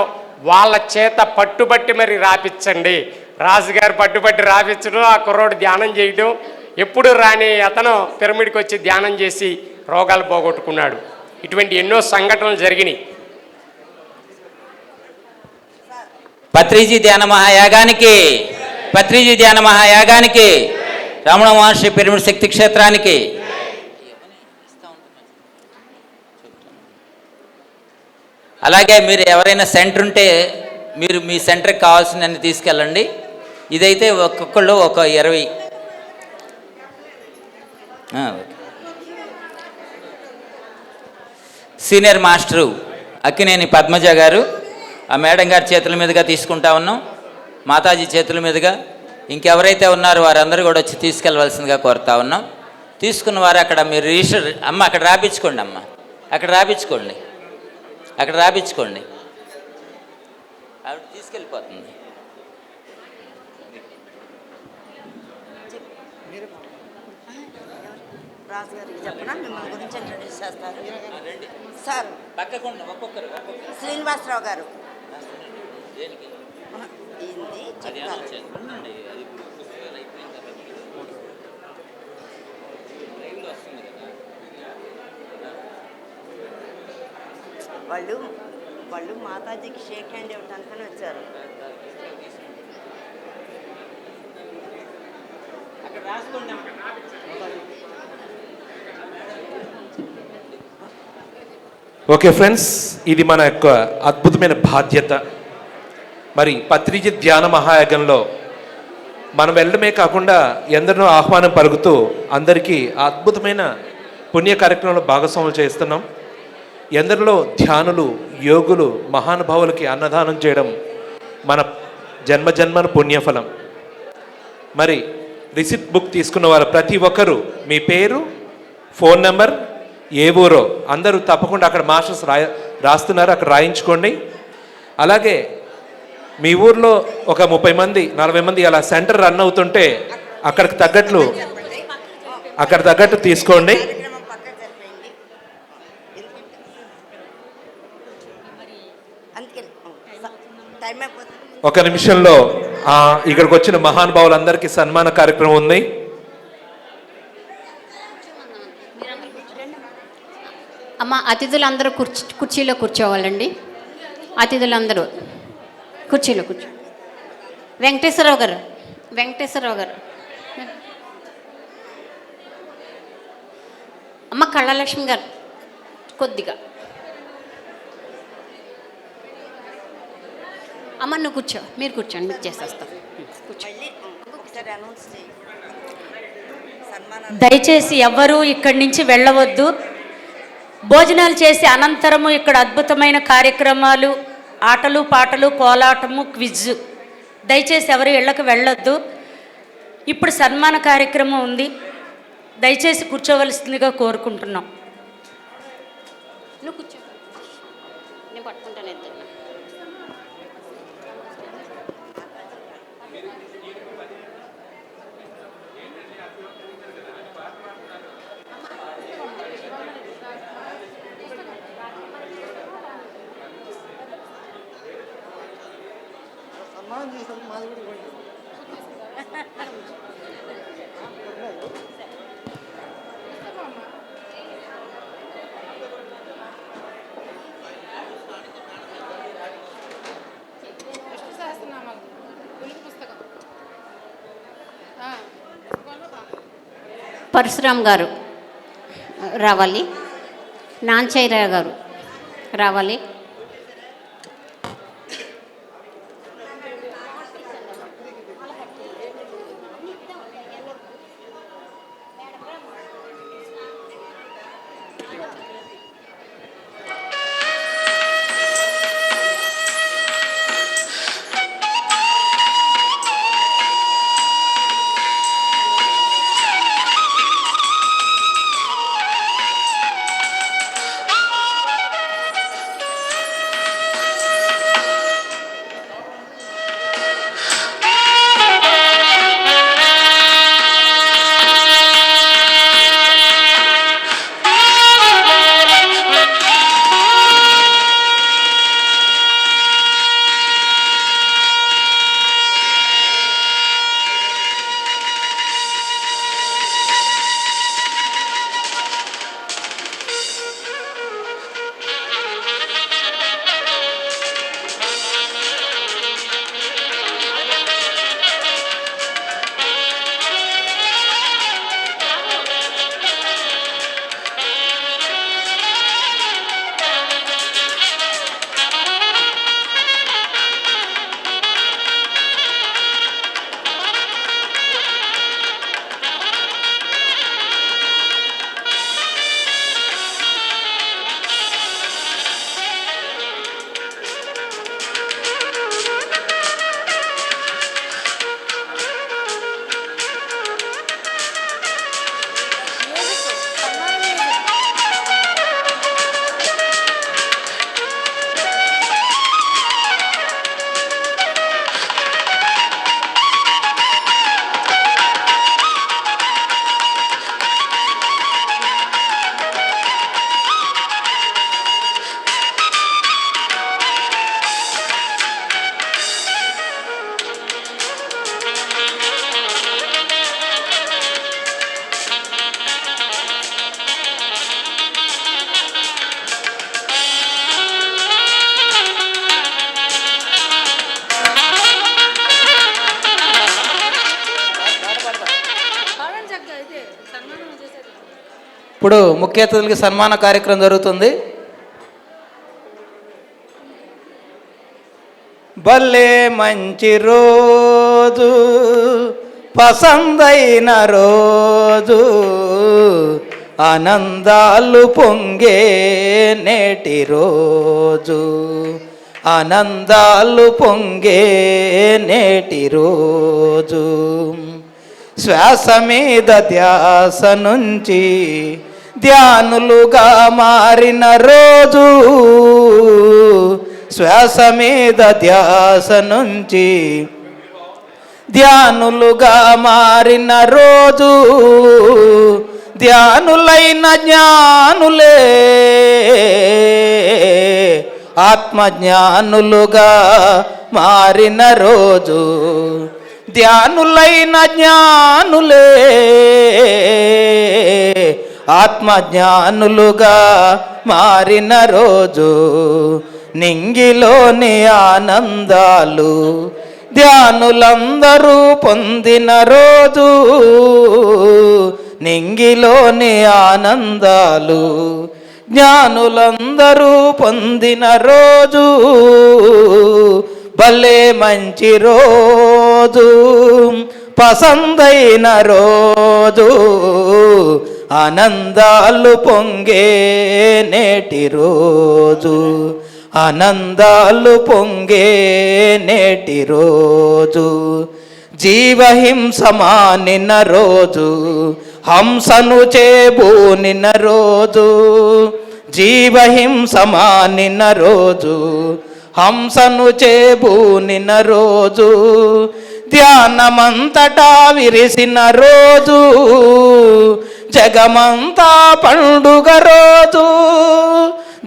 వాళ్ళ చేత పట్టుబట్టి మరి రాపించండి. రాజుగారు పట్టుబట్టి రాపించడం, ఆ కుర్రోడు ధ్యానం చేయడం, ఎప్పుడు రాని అతను పిరమిడ్కి వచ్చి ధ్యానం చేసి రోగాలు పోగొట్టుకున్నాడు. ఇటువంటి ఎన్నో సంఘటనలు జరిగినాయి. పత్రిజీ ధ్యాన మహాయాగానికి రమణ మహర్షి పిరమిడ్ శక్తి క్షేత్రానికి అలాగే మీరు ఎవరైనా సెంటర్ ఉంటే మీరు మీ సెంటర్కి కావాల్సినన్ని తీసుకెళ్ళండి. ఇదైతే ఒక్కొక్కళ్ళు ఒక 20. సీనియర్ మాస్టరు అక్కినేని పద్మజ గారు, ఆ మేడం గారి చేతుల మీదుగా తీసుకుంటా ఉన్నాం. మాతాజీ చేతుల మీదుగా ఇంకెవరైతే ఉన్నారో వారందరూ కూడా వచ్చి తీసుకెళ్ళవలసిందిగా కోరుతా ఉన్నాం. తీసుకున్న వారు అక్కడ మీరు రిజిస్టర్ అమ్మ అక్కడ రాపించుకోండి, అమ్మ అక్కడ రాపించుకోండి, అక్కడ రాపించుకోండి. ఆవిడ తీసుకెళ్ళిపోతుంది. రాజు గారికి చెప్పనా, మిమ్మల్ని గురించి ఇంట్రడ్యూస్ చేస్తారు సార్. పక్కకుండా ఒక్కొక్కరు శ్రీనివాసరావు గారు దేనికి ఏంది అది చెప్తారు. అనౌన్స్ చేస్తుందండి. అది ఇప్పుడు పుస్తకాలు అయిపోయిన తర్వాత లైవ్లో వస్తుంది కదా. వాళ్ళు మాతాజీకి షేక్ హ్యాండ్ ఇవ్వటానికని వచ్చారు. అక్కడ రాసుకోండి. ఓకే ఫ్రెండ్స్, ఇది మన యొక్క అద్భుతమైన బాధ్యత. మరి పత్రిజీ ధ్యాన మహాయాగంలో మనం వెళ్ళడమే కాకుండా ఎందరినో ఆహ్వానం పలుకుతూ అందరికీ ఆ అద్భుతమైన పుణ్య కార్యక్రమంలో భాగస్వాములు చేస్తున్నాం. ఎందరిలో ధ్యానులు, యోగులు, మహానుభావులకి అన్నదానం చేయడం మన జన్మజన్మల పుణ్యఫలం. మరి రిసిప్ట్ బుక్ తీసుకున్న వారు ప్రతి ఒక్కరూ మీ పేరు, ఫోన్ నెంబర్, ఏ ఊరో అందరూ తప్పకుండా అక్కడ మాస్టర్స్ రాస్తున్నారు, అక్కడ రాయించుకోండి. అలాగే మీ ఊర్లో ఒక 30 మంది 40 మంది అలా సెంటర్ రన్ అవుతుంటే అక్కడికి తగ్గట్టు తీసుకోండి. కార్యక్రమం పక్కన జరిపోయింది. అందుకే టైం అయిపోతుంది. ఒక నిమిషంలో ఇక్కడికి వచ్చిన మహానుభావులందరికీ సన్మాన కార్యక్రమం ఉంది. అమ్మ అతిథులందరూ కుర్చీలో కూర్చోవాలండి. అతిథులందరూ కుర్చీలో కూర్చో. వెంకటేశ్వరరావు గారు అమ్మ కళాలక్ష్మి గారు కొద్దిగా. అమ్మ నువ్వు కూర్చో, మీరు కూర్చోండి, మీకు చేసేస్తాం. మళ్ళీ ఒకసారి అనౌన్స్ చేయి. సన్మానం దయచేసి ఎవ్వరూ ఇక్కడి నుంచి వెళ్ళవద్దు. భోజనాలు చేసి అనంతరము ఇక్కడ అద్భుతమైన కార్యక్రమాలు, ఆటలు పాటలు, కోలాటము, క్విజ్. దయచేసి ఎవరు ఇళ్ళకు వెళ్ళొద్దు. ఇప్పుడు సన్మాన కార్యక్రమం ఉంది, దయచేసి కూర్చోవలసిందిగా కోరుకుంటున్నాం. నువ్వు కూర్చో, నేను పట్టుకుంటాను ఇద్దరు. పరశురామ్ గారు రావాలి, నాంచైరావు గారు రావాలి. ఇప్పుడు ముఖ్య అతిథులకి సన్మాన కార్యక్రమం జరుగుతుంది. భలే మంచి రోజు, పసందైన రోజు, ఆనందాలు పొంగే నేటి రోజు, ఆనందాలు పొంగే నేటి రోజు. శ్వాస మీద ధ్యాస నుంచి ధ్యానులుగా మారిన రోజు, శ్వాస మీద ధ్యాస నుంచి ధ్యానులుగా మారిన రోజు, ధ్యానులైన జ్ఞానులే ఆత్మజ్ఞానులుగా మారిన రోజు, ధ్యానులైన జ్ఞానులే ఆత్మజ్ఞానులుగా మారిన రోజు, నింగిలోని ఆనందాలు ధ్యానులందరూ పొందిన రోజు, నింగిలోని ఆనందాలు జ్ఞానులందరూ పొందిన రోజు, భలే మంచి రోజు, పసందైన రోజు, ఆనందాలు పొంగే నేటి రోజు, ఆనందాలు పొంగే నేటి రోజు. జీవహింస మానిన రోజు, హంసను చేబూనిన రోజు, జీవహింస మానిన రోజు, హంసను చేబూనిన రోజు, ధ్యానమంతటా విరిసిన రోజు, జగమంతా పండుగ రోజు,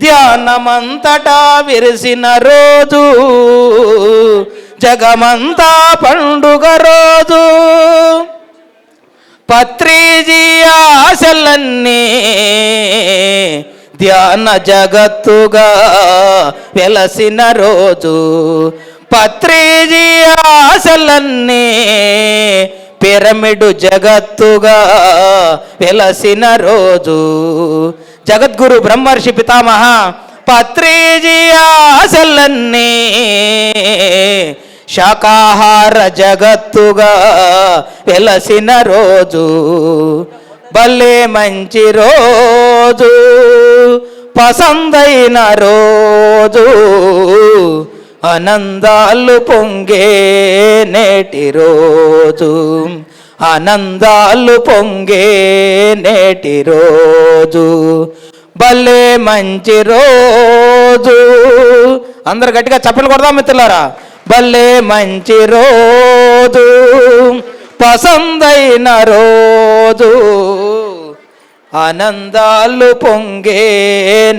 ధ్యానమంతటా విరిసిన రోజు, జగమంతా పండుగ రోజు. పత్రిజీ ఆశలన్నీ ధ్యాన జగత్తుగా వెలసిన రోజు, పత్రిజీ ఆశలన్నీ పిరమిడు జగత్తుగా వెలసిన రోజు, జగద్గురు బ్రహ్మర్షి పితామహ పత్రిజీ ఆశలన్నీ శాకాహార జగత్తుగా వెలసిన రోజు, భలే మంచి రోజు, పసందైన రోజు, ఆనందాలు పొంగే నేటి రోజు, ఆనందాలు పొంగే నేటి రోజు, భలే మంచి రోజు. అందరు గట్టిగా చప్పట్లు కొడదాం మిత్రులారా. భలే మంచి రోజు, పసందైన రోజు, ఆనందాలు పొంగే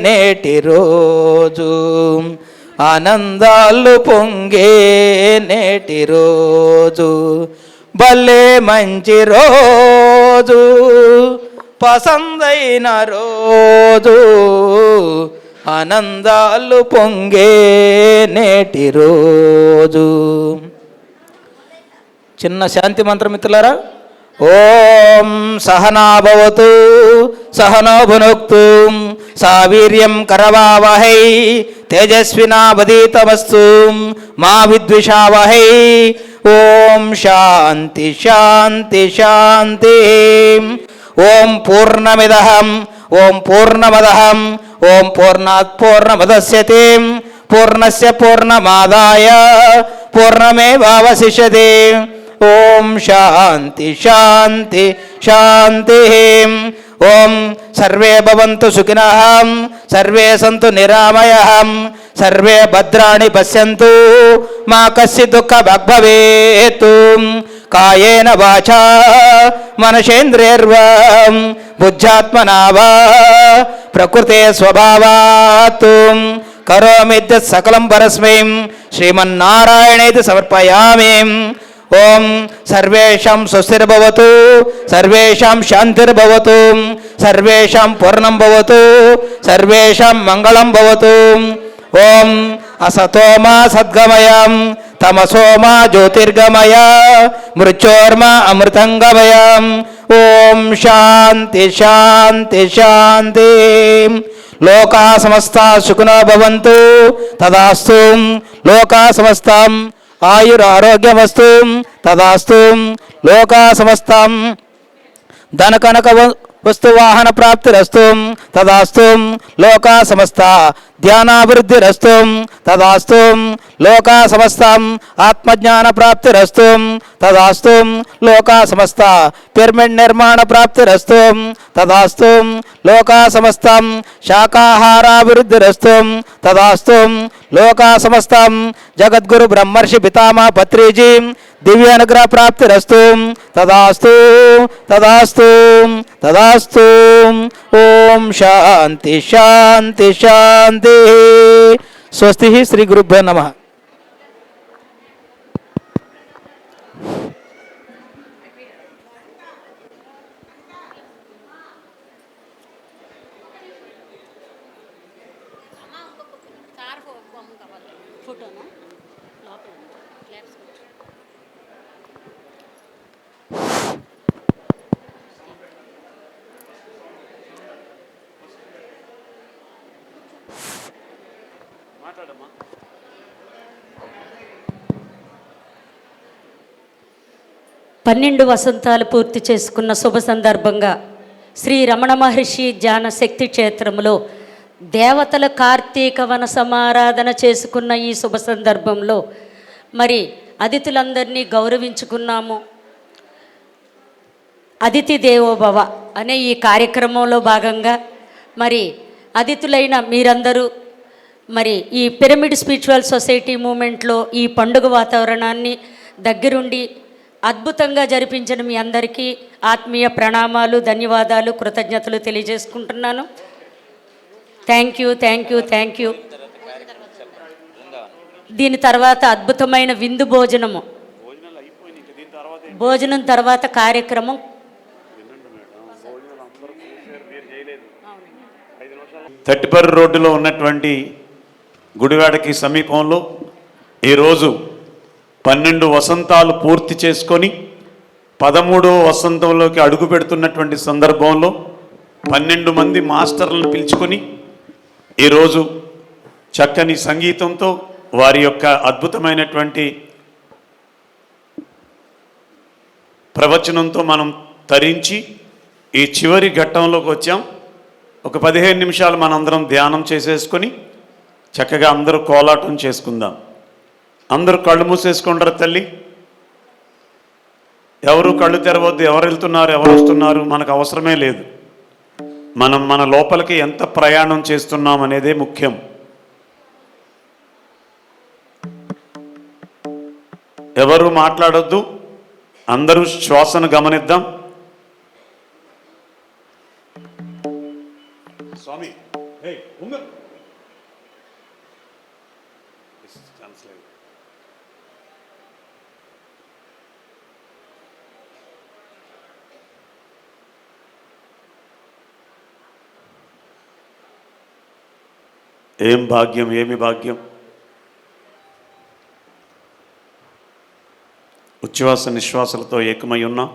నేటి రోజు, ఆనందాలు పొంగే నేటి రోజు, భలే మంచి రోజు, పసందైన రోజు, ఆనందాలు పొంగే నేటి రోజు. చిన్న శాంతి మంత్రం మిత్రులారా. ఓం సహనాభవతు సహనో భునక్తు సా వీర్యం కరవావహై తేజస్వినావధీతమస్తు మా విద్విషావహై. ఓం శాంతి శాంతి శాంతి. ఓం పూర్ణమిదహం ఓం పూర్ణమదహం ఓం పూర్ణాత్ పూర్ణముదస్యతే పూర్ణస్య పూర్ణమాదాయ పూర్ణమేవావశిష్యతే. ఓం శాంతి శాంతి శాంతి. ఓం సర్వే భవంతు సుఖినః సర్వే సంతు నిరామయః సర్వే భద్రాణి పశ్యంతు మా కశ్చిత్ దుఃఖభాగ్ భవేత్. కాయేన వాచా మనసేంద్రియర్వా బుద్ధ్యాత్మనా వా ప్రకృతే స్వభావాత్ కరోమిద్య సకలం పరస్మై శ్రీమన్నారాయణేతి సమర్పయామి. ఓం సర్వేషాం స్వస్తిర్భవతు సర్వేషాం శాంతిర్భవతు సర్వేషాం పూర్ణం భవతు సర్వేషాం మంగళం భవతు. ఓం అసతో మా సద్గమయ తమసో మా జ్యోతిర్గమయ మృత్యోర్మ అమృతంగమయ. ఓం శాంతి శాంతి శాంతి. లోకా సమస్తా సుఖినో భవంతు. తదాస్తు. లోకా సమస్తం ఆయురారోగ్యమస్తు. తదాస్తు. లోకా సమస్తం ధనకనక వస్తువాహన ప్రాప్తిరస్తు. తదాస్తు. లోకా సమస్త ధ్యానాభివృద్ధిరస్తు. తదాస్తు. లోకా సమస్తం ఆత్మజ్ఞాన ప్రాప్తిరస్తు. తదాస్తు. లోకా సమస్త పిరమిడ్ నిర్మాణ ప్రాప్తిరస్తు. తదాస్తు. లోకా సమస్తం శాకాహారాభివృద్ధిరస్తు. తదాస్తు. లోకా సమస్తం జగద్గురు బ్రహ్మర్షి పితామహ పత్రిజీ దివ్య అనుగ్రహ ప్రాప్తిరస్తు. తదాస్తు. తదాస్తు. తదాస్తు. ఓం శాంతి శాంతి శాంతి. స్వస్తి. శ్రీ గురుభ్యో నమః. పన్నెండు వసంతాలు పూర్తి చేసుకున్న శుభ సందర్భంగా శ్రీ రమణ మహర్షి ధ్యాన శక్తి క్షేత్రంలో దేవతల కార్తీక వన సమారాధన చేసుకున్న ఈ శుభ సందర్భంలో మరి అతిథులందరినీ గౌరవించుకున్నాము. అతిథి దేవోభవ అనే ఈ కార్యక్రమంలో భాగంగా మరి అతిథులైన మీరందరూ మరి ఈ పిరమిడ్ స్పిరిచువల్ సొసైటీ మూమెంట్లో ఈ పండుగ వాతావరణాన్ని దగ్గరుండి అద్భుతంగా జరిపించిన మీ అందరికీ ఆత్మీయ ప్రణామాలు, ధన్యవాదాలు, కృతజ్ఞతలు తెలియజేసుకుంటున్నాను. Thank you, thank you, thank you. దీని తర్వాత అద్భుతమైన విందు భోజనము, భోజనం తర్వాత కార్యక్రమం. తట్టిపర్రు రోడ్డులో ఉన్నటువంటి గుడివాడకి సమీపంలో ఈరోజు 12 వసంతాలు పూర్తి చేసుకొని 13వ వసంతంలోకి అడుగు పెడుతున్నటువంటి సందర్భంలో 12 మంది మాస్టర్లను పిలుచుకొని ఈరోజు చక్కని సంగీతంతో వారి యొక్క అద్భుతమైనటువంటి ప్రవచనంతో మనం తరించి ఈ చివరి ఘట్టంలోకి వచ్చాం. ఒక 15 నిమిషాలు మనందరం ధ్యానం చేసేసుకొని చక్కగా అందరూ కోలాటం చేసుకుందాం. అందరూ కళ్ళు మూసేసుకుంటారు తల్లి. ఎవరు కళ్ళు తెరవద్దు. ఎవరు వెళ్తున్నారు, ఎవరు వస్తున్నారు మనకు అవసరమే లేదు. మనం మన లోపలికి ఎంత ప్రయాణం చేస్తున్నాం అనేదే ముఖ్యం. ఎవరు మాట్లాడొద్దు. అందరూ శ్వాసను గమనిద్దాం. స్వామి ఏం భాగ్యం, ఏమి భాగ్యం. ఉచ్ఛ్వాస నిశ్వాసాలతో ఏకమై ఉన్నాం.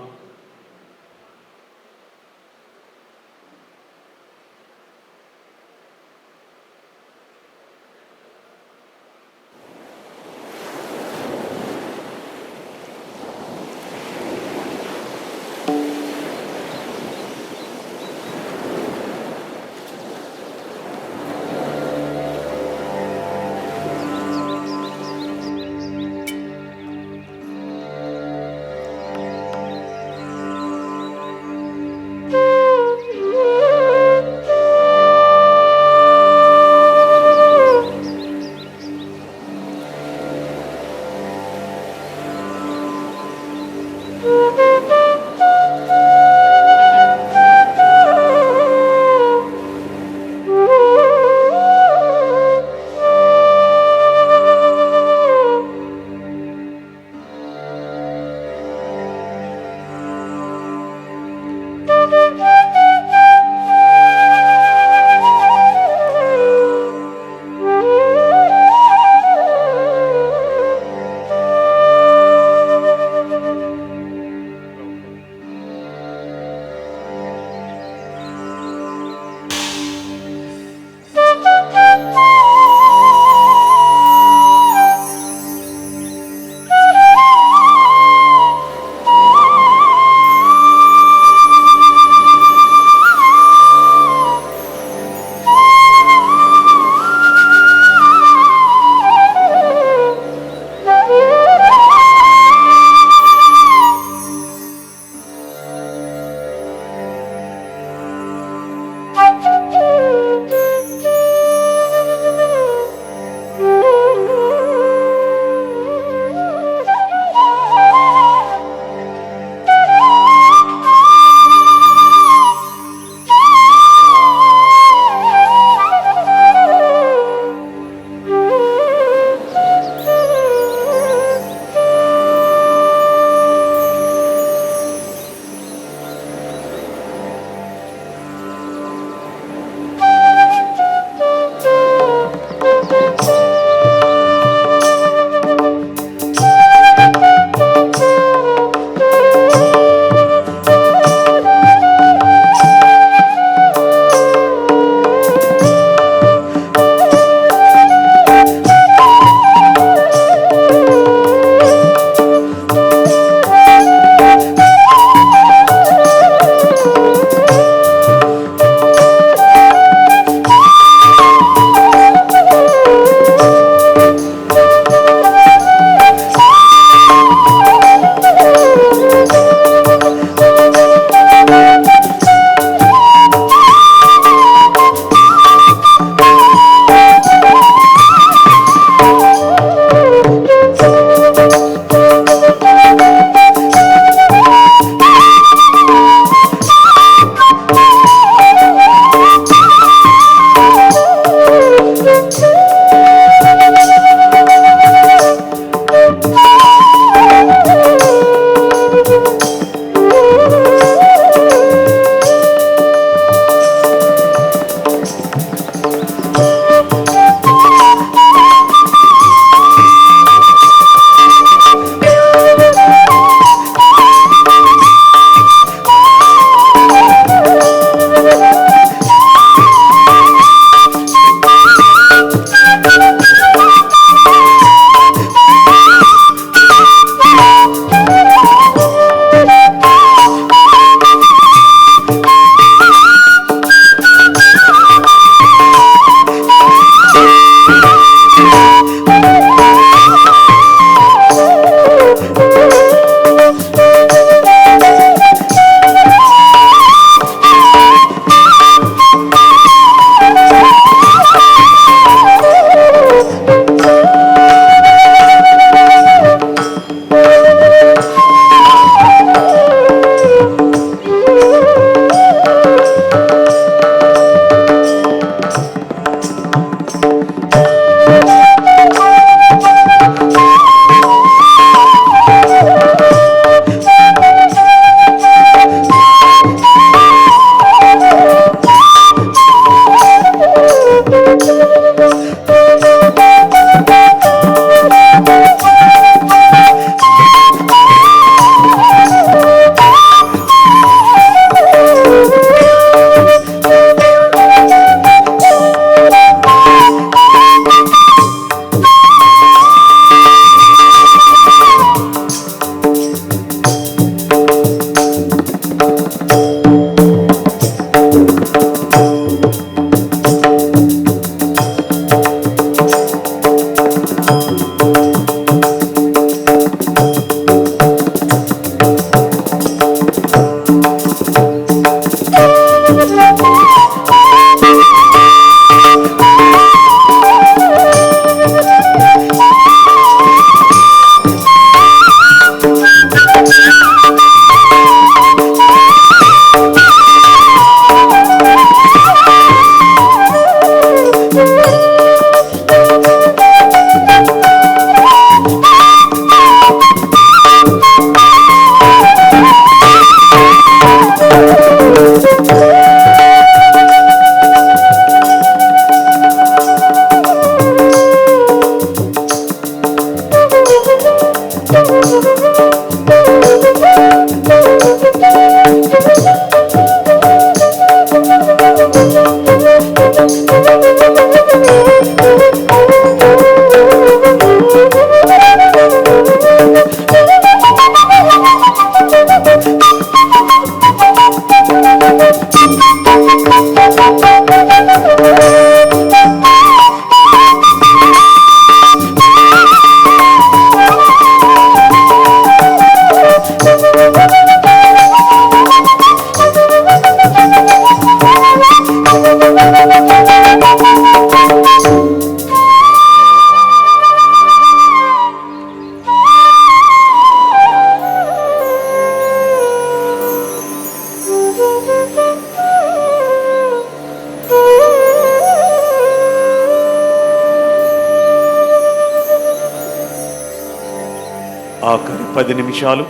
ఆఖరి 10 నిమిషాలు.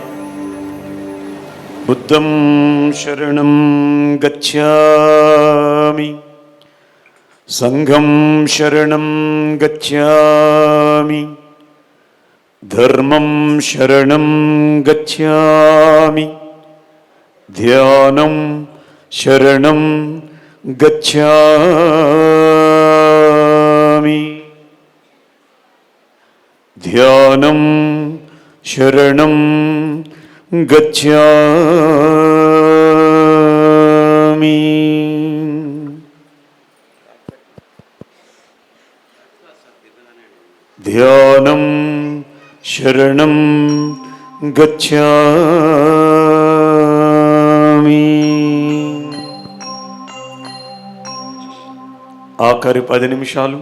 బుద్ధం శరణం గచ్ఛామి, సంఘం శరణం గచ్ఛామి, ధర్మం శరణం గచ్ఛామి, ధ్యానం శరణం గచ్ఛామి, ధ్యానం శరణం గచ్ఛామి. ధ్యానం శరణం గచ్ఛామి. ఆఖరి 10 నిమిషాలు.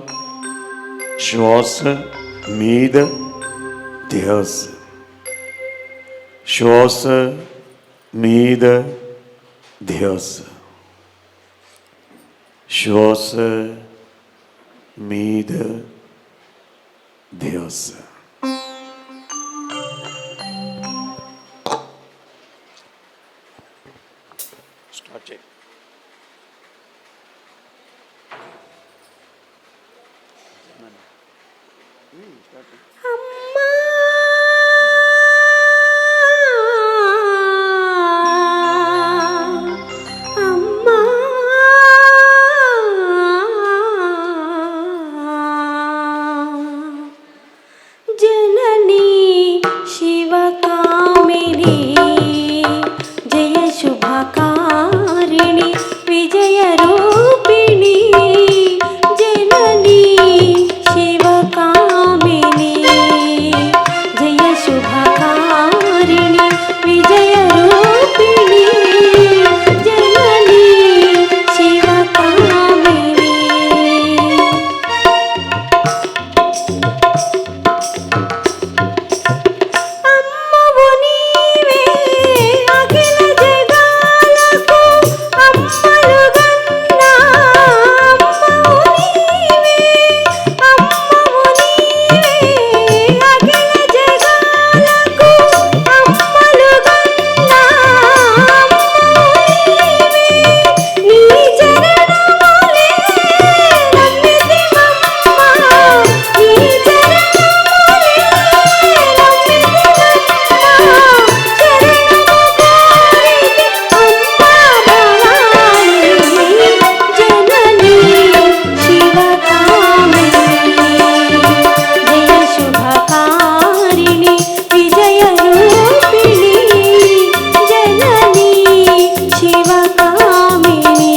శ్వాస మీద ధ్యాస, శ్వాస మీద ధ్యాస, శ్వాస మీద ధ్యాస. స్టార్ట్ చేయి. జననీ శివకామిని జయ శుభకారిణి విజయ రూపిణి జననీ శివకామిని జయ శుభకారిణి విజయ రూపిణి జననీ శివకామిని. అమ్మవు నీవే అఖిల జగాలకు అమ్మలుగన్నా. అమ్మవు నీవే అమ్మవు నీవే అఖిల జగాలకు అమ్మలుగన్నా. అమ్మవు నీవే నీ చరణములే నమ్మితిమమ్మ. నీ చరణములే జననీ శివకామిని జయ శుభకారిణి విజయ రూపిణి జననీ శివకామిని.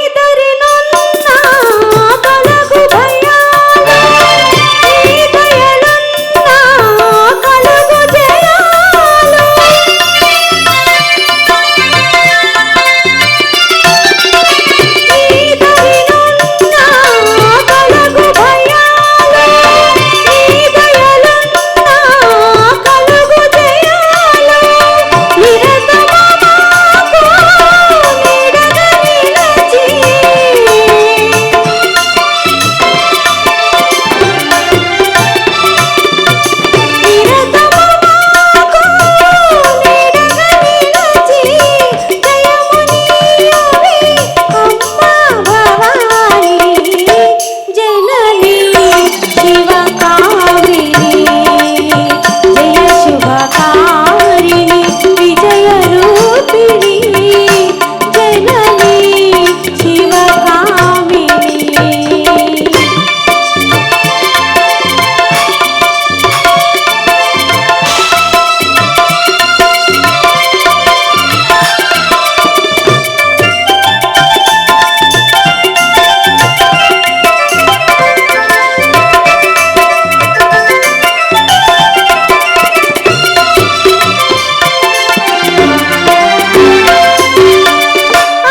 నీదరినున్నా కలగు భయాలు నీ దయలున్నా కలుగు జయాలు. నీదరినున్నా కలగు భయాలు నీ దయలున్నా కలుగు జయాలు. నిరతము మాకు నీడగా నిలచి నిరతము మాకు నీడగా నిలచి జయము నీయవే అమ్మ భవాని జననీ శివకామిని జయ శుభకారిణి విజయ రూపిణి జననీ శివకామిని.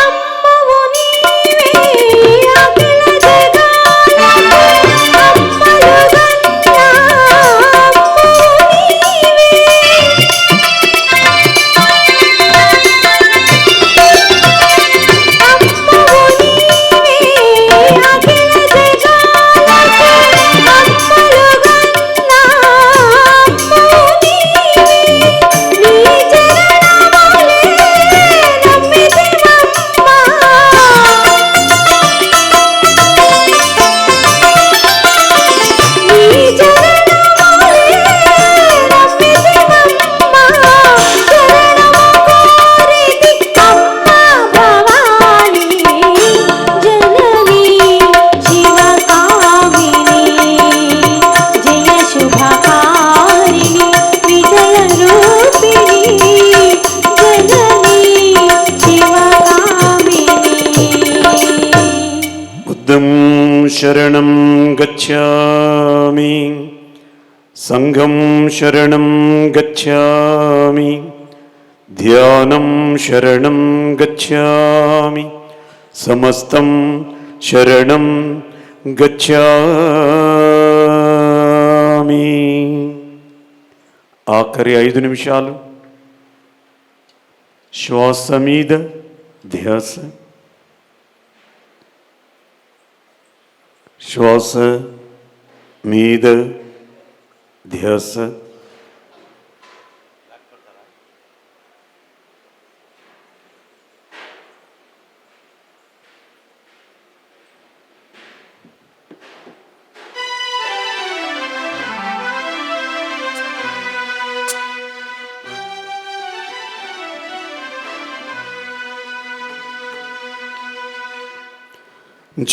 అమ్మవు నీవే అఖిల జగాలకు అమ్మలుగన్నా. అమ్మవు నీవే అమ్మవు నీవే అఖిల జగాలకు అమ్మలుగన్నా. అమ్మవు నీవే నీ చరణములే నమ్మితిమమ్మ. నీ చరణములే నమ్మితిమమ్మ. శరణము కోరితి అమ్మ భవాని జననీ శివకామిని జయ శుభకారిణి విజయ రూపిణి జననీ శివకామిని. బుద్ధం శరణం గచ్ఛామి, సంఘం శరణం గచ్ఛామి, ధ్యానం శరణం గచ్ఛామి, సమస్తం శరణం గచ్ఛామి. ఆఖరి 5 నిమిషాలు శ్వాస మీద ధ్యాస, శ్వాస మీద ధ్యాస.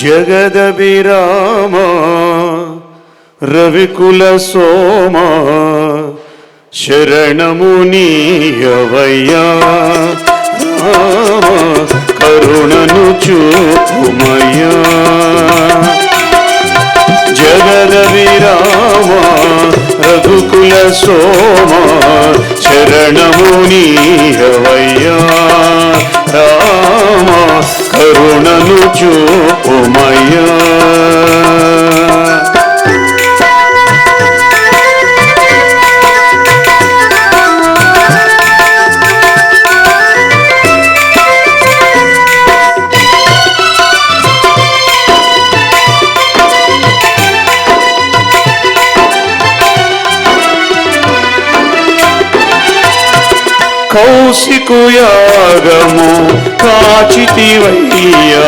జగదభిరామ రవికుల సోమ, శరణము నీయవయ్యా రామ, కరుణను చూపుమయ్యా. జగదభిరామ రఘుకుల సోమ, శరణము నీయవయ్యా రామ, కరుణను చూపుమయ్యా. కౌశికుయాగము కాచితివయ్యా,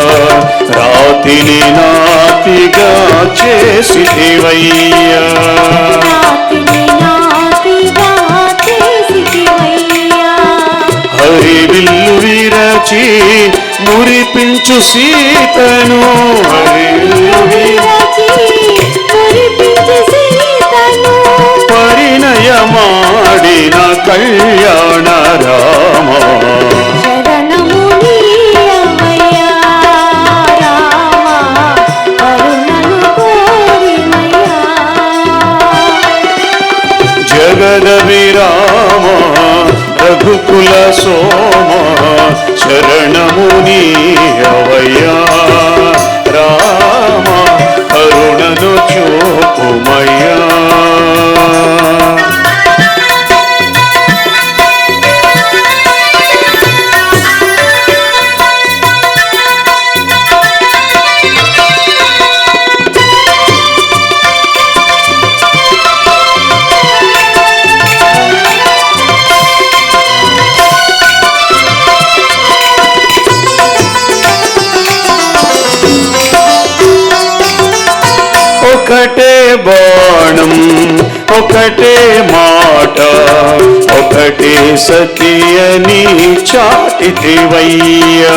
రాతిని నాతిగా చేసితివయ్యా. హరివిల్లు విరచి మురిపించు సీతను, హరివిల్లు విరచి పరిణయమాడిన కళ్యాణ రామ, శరణము నీయవయ్యా రామ, కరుణను కోరిమయ్యా. జగదభిరామ రఘుకుల సోమ, శరణము నీయవయ్యా రామ, కరుణను చూపుమయ్యా. ఒకటే బాణం ఒకటే మాట, ఒకటే సతి అని చాటితివయ్యా.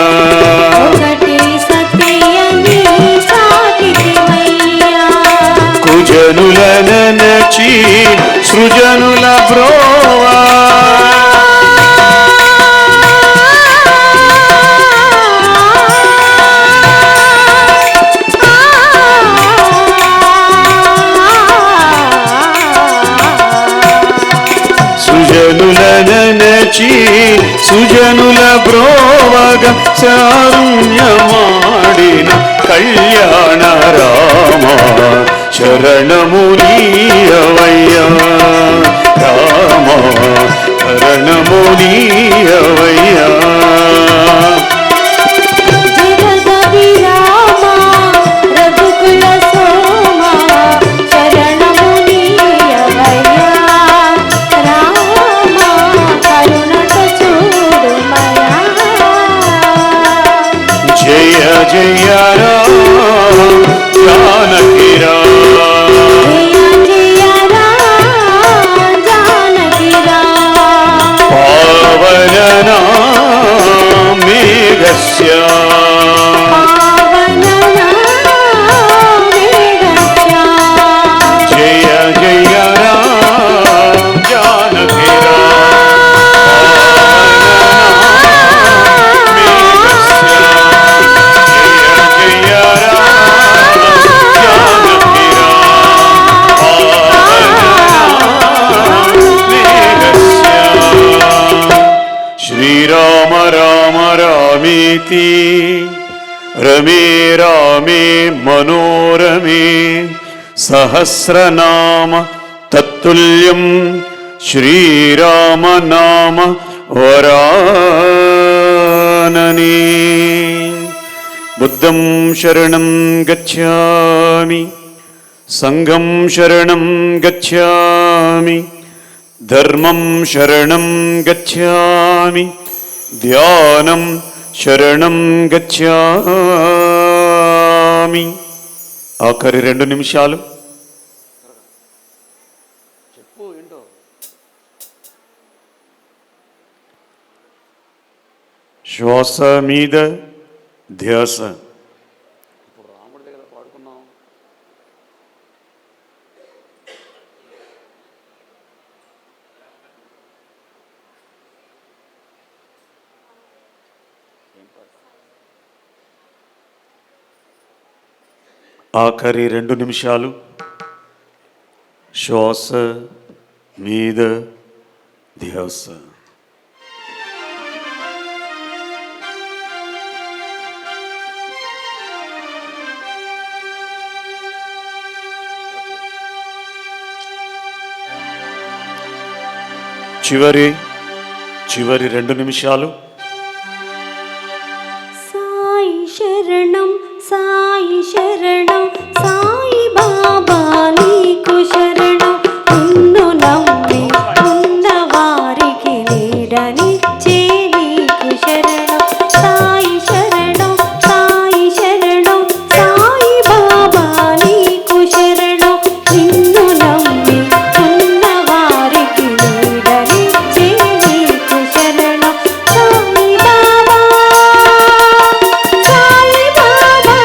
కుజనుల ననచి సృజనుల బ్రోవా, సుజనుల ననచి సుజనుల బ్రోవగ, సారుణ్యమాడిన కళ్యాణ రామ, శరణము నీయవయ్యా రామ, శరణము నీయవయ్యా. జయ జయ రామ జానకి రామ, రమేతి రమే రామే మనోరమే సహస్రనామ తత్తుల్యం శ్రీరామ నామ వరాననే. బుద్ధం శరణం గచ్ఛామి, సంఘం శరణం గచ్ఛామి, ధర్మం శరణం గచ్ఛామి, ధ్యానం శరణం గచ్ఛామి. ఆఖరి 2 నిమిషాలు. శ్వాస మీద ధ్యాస. ఆఖరి 2 నిమిషాలు. శ్వాస మీద ధ్యాస. చివరి 2 నిమిషాలు. సాయి శరణం, సాయి శరణం, సాయి బాబా నీకు శరణం. నిన్ను నమ్మి ఉన్న వారికి నీడనిచ్చే నీకు శరణం. సాయి శరణం, సాయి శరణం, సాయి బాబా నీకు శరణం. నిన్ను నమ్మి ఉన్న వారికి నీడనిచ్చే నీకు శరణం. సాయి బాబా, సాయి బాబా,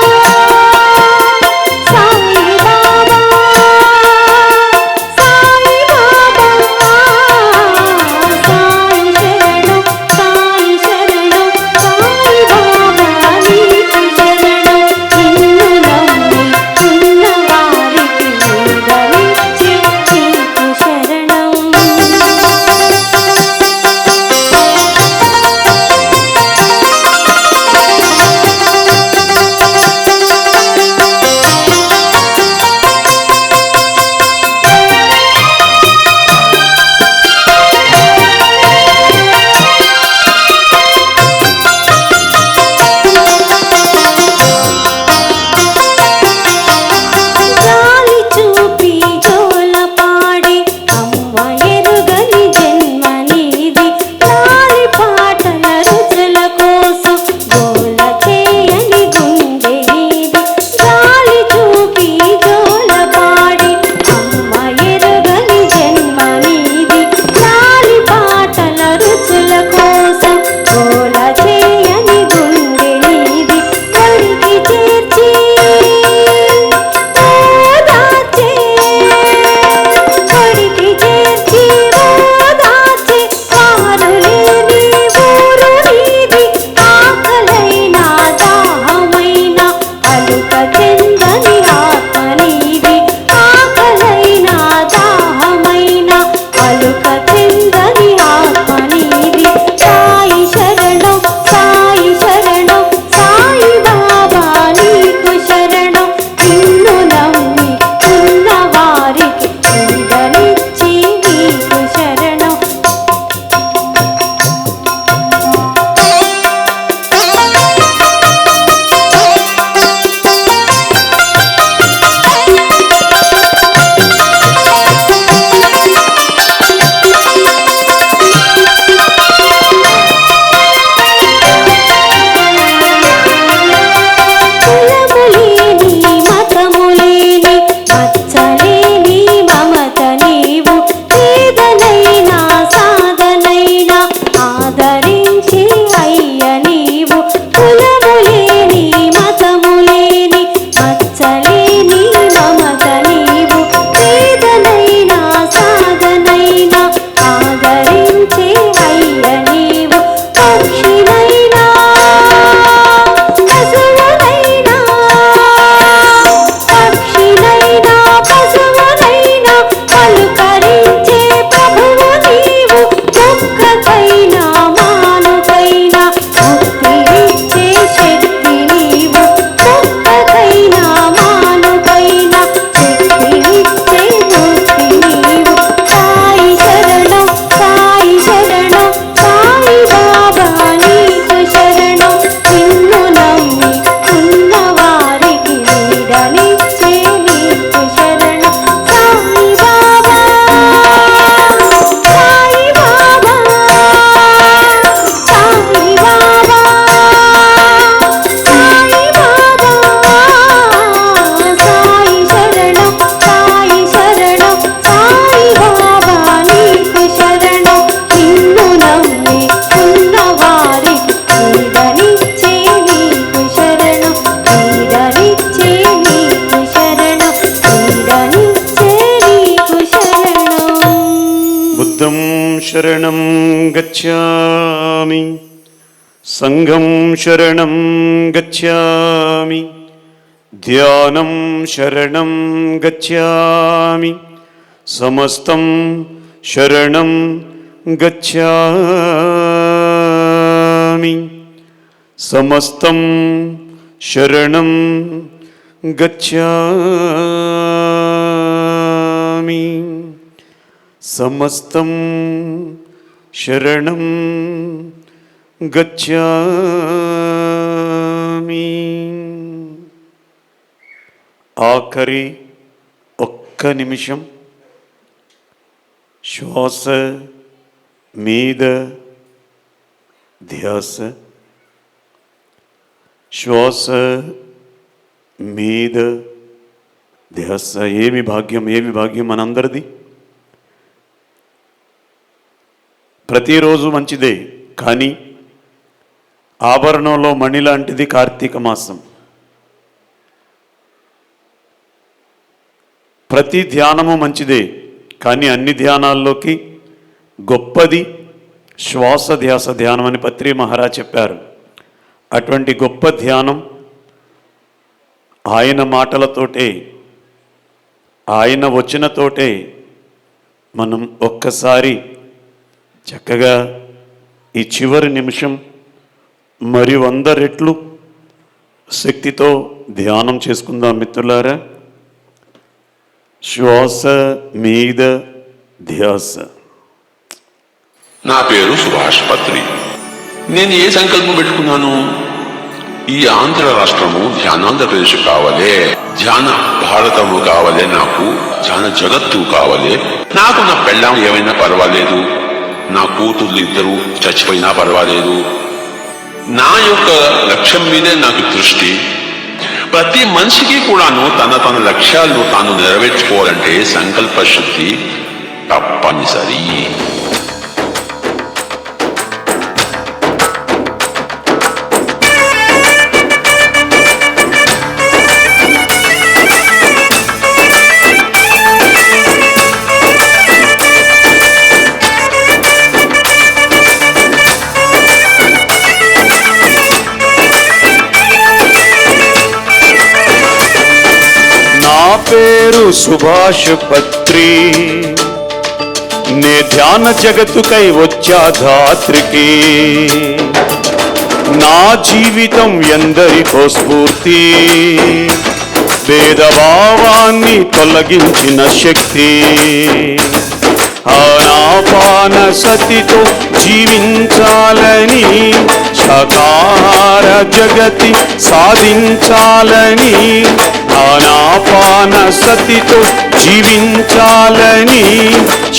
బుద్ధం శరణం గచ్ఛామి, సంఘం శరణం గచ్ఛామి, ధ్యానం శరణం గచ్ఛామి, సమస్తం శరణం గచ్ఛామి, సమస్తం శరణం గచ్ఛామి, సమస్తం శరణం గచ్ఛామి. ఆఖరి ఒక్క నిమిషం శ్వాస మీద ధ్యాస, శ్వాస మీద ధ్యాస. ఏమి భాగ్యం, ఏమి భాగ్యం మనందరిది. ప్రతిరోజు మంచిదే, కానీ ఆభరణంలో మణి లాంటిది కార్తీక మాసం. ప్రతి ధ్యానము మంచిదే, కానీ అన్ని ధ్యానాల్లోకి గొప్పది శ్వాస ధ్యాస ధ్యానం అని పత్రి మహారాజ్ చెప్పారు. అటువంటి గొప్ప ధ్యానం ఆయన మాటలతోటే, ఆయన వచనతోటే మనం ఒక్కసారి చక్కగా ఈ చివరి నిమిషం మరి 100 రెట్లు శక్తితో ధ్యానం చేసుకుందాం మిత్రులారా. శ్వాస మీద ధ్యాస. నా పేరు సుభాష్ పత్రి. నేను ఏ సంకల్పం పెట్టుకున్నాను? ఈ ఆంధ్ర రాష్ట్రము ధ్యానాంధ్రప్రదేశ్ కావాలే, ధ్యాన భారతము కావాలే, నాకు ధ్యాన జగత్తు కావాలే. నాకు నా పెళ్ళాం ఏమైనా పర్వాలేదు, నా కూతుర్లు 2 చచ్చిపోయినా పర్వాలేదు. నా యొక్క లక్ష్యం మీదే నాకు దృష్టి. ప్రతి మనిషికి కూడాను తన లక్ష్యాలను తాను నెరవేర్చుకోవాలంటే సంకల్ప శుద్ధి తప్పనిసరి. పేరు సుభాష్ పత్రి, నే ధ్యాన జగత్తుకై వచ్చా ధాత్రికి. నా జీవితం ఎందరికో స్ఫూర్తి, భేదభావాన్ని తొలగించిన శక్తి. ఆనాపాన సతితో జీవించాలని, శాకాహార జగతి సాధించాలని. ఆనాపాన సతితో జీవించాలని,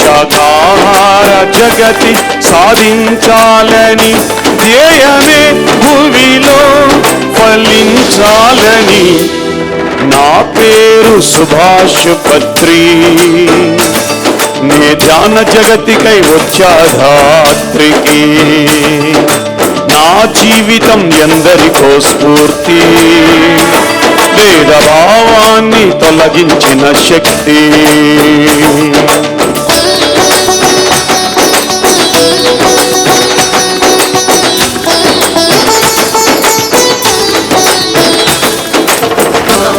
శాకాహార జగతి సాధించాలని. ధ్యేయమే భూమిలో ఫలించాలని. నా పేరు సుభాష్ పత్రి, నే ధ్యాన జగతికై వచ్చా ధాత్రికి. నా జీవితం ఎందరికో స్ఫూర్తి, భేదభావాన్ని తొలగించిన శక్తి.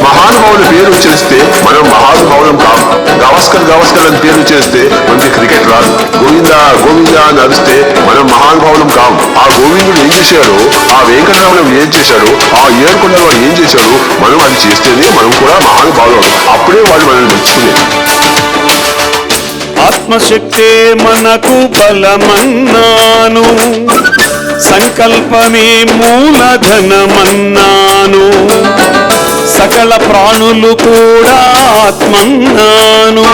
మహానుభావుల పేరు చేస్తే మనం మహానుభావులం కాదు. గవస్కర్ అని పేరు చేస్తే మనకి క్రికెట్ రాదు. గోవింద గోవింద అని అరిస్తే మనం మహానుభావులం కాదు. ఆ గోవిందుడు ఏం చేశాడు, ఆ వెంకటరామం ఏం చేశాడు, ఆ ఏడుకొండల వాడు ఏం చేశాడు, మనం అది చేస్తేనే మనం కూడా మహానుభావులం. అప్పుడే వాళ్ళు మనల్ని మెచ్చుకునేది. ఆత్మశక్తే మనకు బలమన్నాను, సంకల్పమే మూలధనమన్నాను. సకల ప్రాణులు కూడా ఆత్మన్నాను,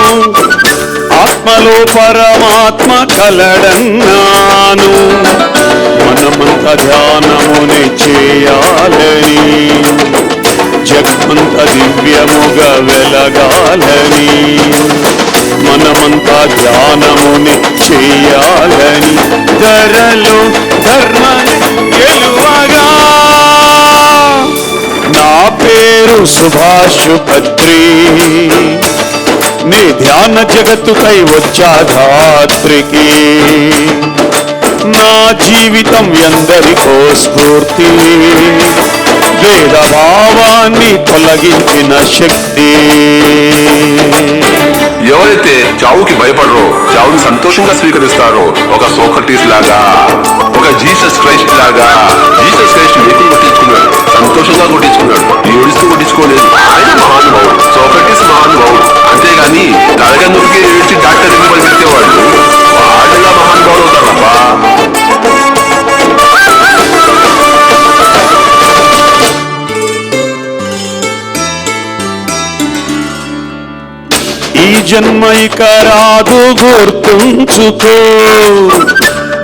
ఆత్మలో పరమాత్మ కలడన్నాను. మనమంత ధ్యానముని చేయాలని, జగమంత దివ్యముగా వెలగాలని. మనమంతా ధ్యానముని చేయాలని, ధరలో ధర్మ గెలువగా. నా పేరు సుభాష్ పత్రి, నే ధ్యాన జగత్తుకై వచ్చా ధాత్రికి నా జీవితం ఎందరికో స్ఫూర్తి వేద భావాన్ని తొలగించిన శక్తి ఎవరైతే చావుకి భయపడరో చావుని సంతోషంగా స్వీకరిస్తారో ఒక సోక్రటీస్ లాగా ఒక జీసస్ క్రైస్ట్ లాగా జీసస్ క్రైస్ట్ వెహికల్ కొట్టించుకున్నాడు సంతోషంగా కొట్టించుకున్నాడు ఏడుస్తూ కొట్టించుకోలేదు ఆయన మహానుభావుడు సోక్రటీస్ మహానుభావుడు అంతేగాని తలగందుకి ఏడ్చి డాక్టర్ దగ్గర పెట్టేవాళ్ళు వాళ్ళగా మహానుభావుడు అవుతారబ్బా ఈ జన్మ ఇక రాదు గుర్తుంచుకో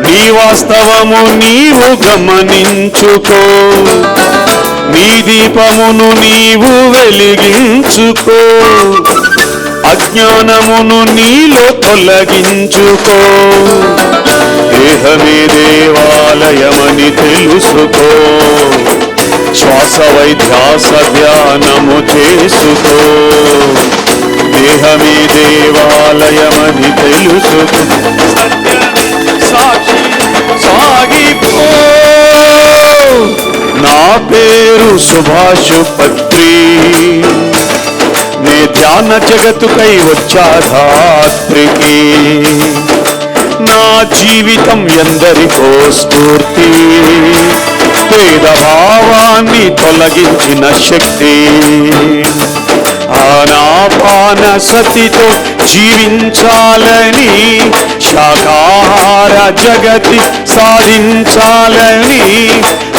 నీ వాస్తవము నీవు గమనించుకో నీ దీపమును నీవు వెలిగించుకో అజ్ఞానమును నీలో తొలగించుకో దేహమే దేవాలయమని తెలుసుకో శ్వాస వైధ్యాస ధ్యానము చేసుకో దేహమే దేవాలయమని తెలుసుకో సాక్షి సాగిపో నా పేరు సుభాష్ పత్రి నే ధ్యాన జగత్తుకై వచ్చా ధాత్రికి నా జీవితం ఎందరికో స్ఫూర్తి వేద భావాన్ని తొలగించిన శక్తి ఆనాపాన సతితో జీవించాలని శాకాహార జగతి సాధించాలని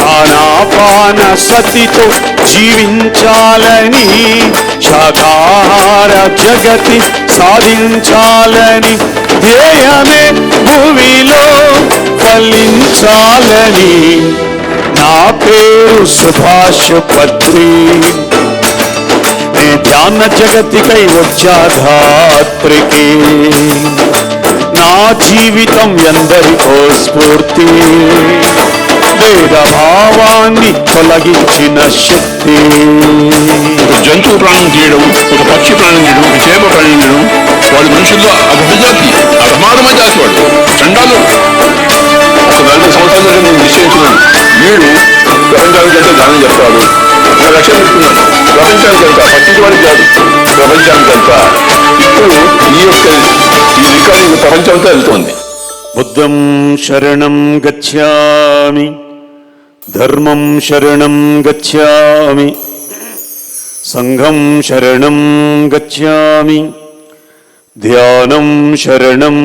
ఆనాపాన సతితో జీవించాలని శాకాహార జగతి సాధించాలని ధ్యేయమే భూమిలో ఫలించాలని నా పేరు సుభాష్ పత్రి నే ధ్యాన జగతికై వచ్చా ధాత్రికి నా జీవితం ఎందరికో స్ఫూర్తి వేద భావాన్ని తొలగించిన శక్తి ఒక జంతువు ప్రాణం తీయడం ఒక పక్షి ప్రాణం తీయడం ఒక చేప ప్రాణం తీయడం వాడు మనుషుల్లో అభిజాతి అభిమానమైన జాతి వాడు చండాలు అసలు 40 సంవత్సరాల నేను నిశ్చయించుకున్నాను వీడు ప్రపంచానికి అంటే దానం చెప్తాడు ఒక లక్ష్యం పెట్టుకున్నాను ప్రపంచానికి అంతా పట్టించువాడికి కాదు ప్రపంచానికి అంతా ఇప్పుడు ఈ రికార్డింగ్ ప్రపంచం అంతా వెళ్తోంది బుద్ధం శరణం గచ్ఛామి ధర్మం శరణం గచ్ఛామి సంఘం శరణం గచ్ఛామి ధ్యానం శరణం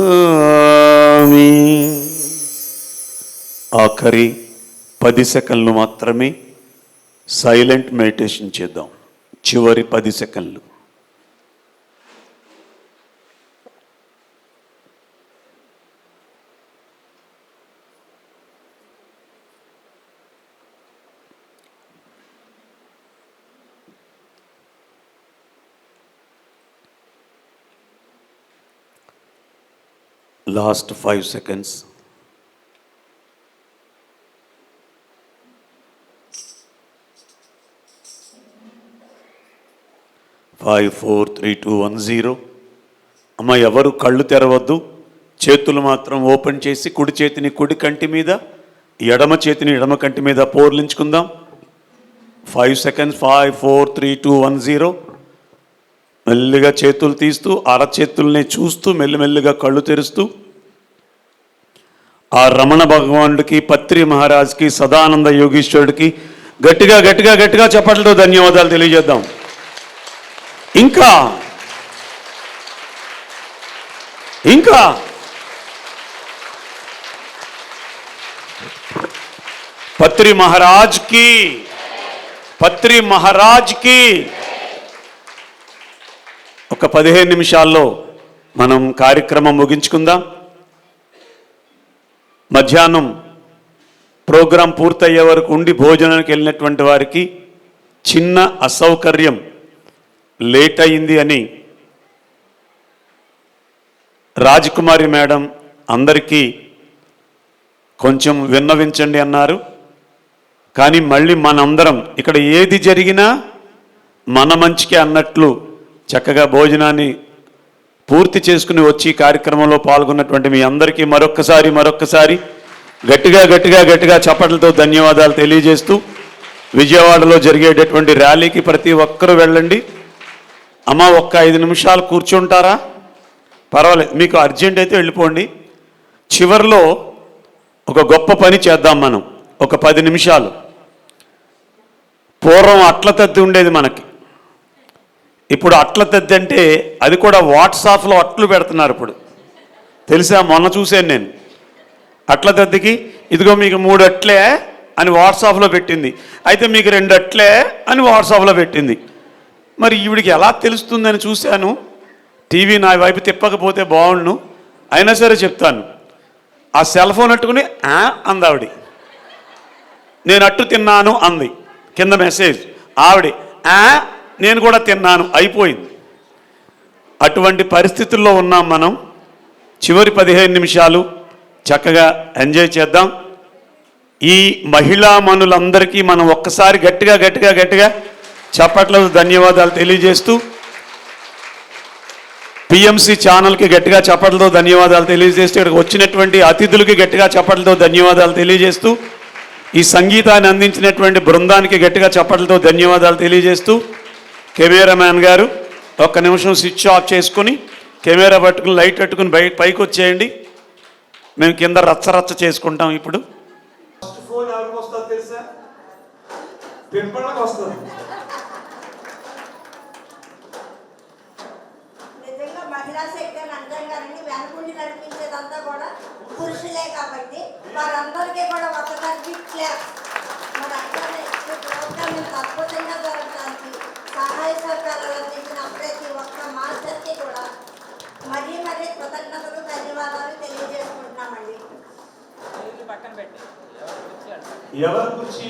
గచ్ఛామి ఆఖరి 10 సెకండ్లు మాత్రమే సైలెంట్ మెడిటేషన్ చేద్దాం చివరి 10 సెకండ్లు Last 5 seconds. Five, four, three, two, 1, 0. అమ్మ ఎవరు కళ్ళు తెరవద్దు చేతులు మాత్రం ఓపెన్ చేసి కుడి చేతిని కుడి కంటి మీద ఎడమ చేతిని ఎడమ కంటి మీద పోర్లించుకుందాం 5 seconds 5 4 3 2 1 0 మెల్లిగా చేతులు తీస్తూ అరచేతుల్ని చూస్తూ మెల్లిమెల్లిగా కళ్ళు తెరుస్తూ ఆ రమణ భగవానుడికి పత్రి మహారాజ్కి సదానంద యోగీశ్వరుడికి గట్టిగా గట్టిగా గట్టిగా చప్పట్లతో ధన్యవాదాలు తెలియజేద్దాం. ఇంకా ఇంకా పత్రి మహారాజ్కి ఒక 15 నిమిషాల్లో మనం కార్యక్రమం ముగించుకుందాం. మధ్యాహ్నం ప్రోగ్రాం పూర్తయ్యే వరకు ఉండి భోజనానికి వెళ్ళినటువంటి వారికి చిన్న అసౌకర్యం లేట్ అయింది అని రాజకుమారి మేడం అందరికీ కొంచెం విన్నవించండి అన్నారు. కానీ మళ్ళీ మనందరం ఇక్కడ ఏది జరిగినా మన మంచికి అన్నట్లు చక్కగా భోజనాన్ని పూర్తి చేసుకుని వచ్చి ఈ కార్యక్రమంలో పాల్గొన్నటువంటి మీ అందరికీ మరొక్కసారి గట్టిగా చప్పట్లతో ధన్యవాదాలు తెలియజేస్తూ విజయవాడలో జరిగేటటువంటి ర్యాలీకి ప్రతి ఒక్కరూ వెళ్ళండి. అమ్మ ఒక్క 5 నిమిషాలు కూర్చుంటారా? పర్వాలేదు, మీకు అర్జెంట్ అయితే వెళ్ళిపోండి. చివరిలో ఒక గొప్ప పని చేద్దాం మనం. ఒక 10 నిమిషాలు. పూర్వం అట్ల తద్ది ఉండేది మనకి. ఇప్పుడు అట్ల తద్ది అంటే అది కూడా వాట్సాప్లో అట్లు పెడుతున్నారు ఇప్పుడు. తెలుసా? మొన్న చూశాను నేను. అట్ల తద్దికి ఇదిగో మీకు 3 అట్లే అని వాట్సాప్లో పెట్టింది, అయితే మీకు 2 అట్లే అని వాట్సాప్లో పెట్టింది. మరి ఈవిడికి ఎలా తెలుస్తుందని చూశాను. టీవీ నా వైపు తిప్పకపోతే బాగుండు, అయినా సరే చెప్తాను. ఆ సెల్ ఫోన్ అట్టుకుని అంది ఆవిడ. నేను అట్టు తిన్నాను అంది. కింద మెసేజ్ ఆవిడ నేను కూడా తిన్నాను, అయిపోయింది. అటువంటి పరిస్థితుల్లో ఉన్నాం మనం. చివరి 15 నిమిషాలు చక్కగా ఎంజాయ్ చేద్దాం. ఈ మహిళా మనులందరికీ మనం ఒక్కసారి గట్టిగా చప్పట్లతో ధన్యవాదాలు తెలియజేస్తూ, పిఎంసి ఛానల్కి గట్టిగా చప్పట్లతో ధన్యవాదాలు తెలియజేస్తూ, ఇక్కడికి వచ్చినటువంటి అతిథులకి గట్టిగా చప్పట్లతో ధన్యవాదాలు తెలియజేస్తూ, ఈ సంగీతాన్ని అందించినటువంటి బృందానికి గట్టిగా చప్పట్లతో ధన్యవాదాలు తెలియజేస్తూ, కెమెరామ్యాన్ గారు ఒక్క నిమిషం స్విచ్ ఆఫ్ చేసుకుని కెమెరా పట్టుకుని లైట్ పట్టుకుని పైకి వచ్చేయండి. మేము కింద రచ్చ చేసుకుంటాం. ఇప్పుడు ఫోన్ ఎవరికి వస్తుందో తెలుసా? పెంపళ్ళకి వస్తుంది. నిజంగా మహిళా శక్తిని అందంగానండి వెనకుండి నడిపించేదంతా కూడా పురుషులే కాబట్టి వారందరికీ కూడా ఒకసారి క్లాస్ మన అట్లనే ప్రోగ్రామ్ అద్భుతంగా జరగడానికి సహాయ సహకారాలు అందించిన ప్రతి ఒక్క మాస్టర్కి కూడా మరీ కృతజ్ఞతలు ధన్యవాదాలు తెలియజేసుకుంటున్నామండి. ఎవరి గురించి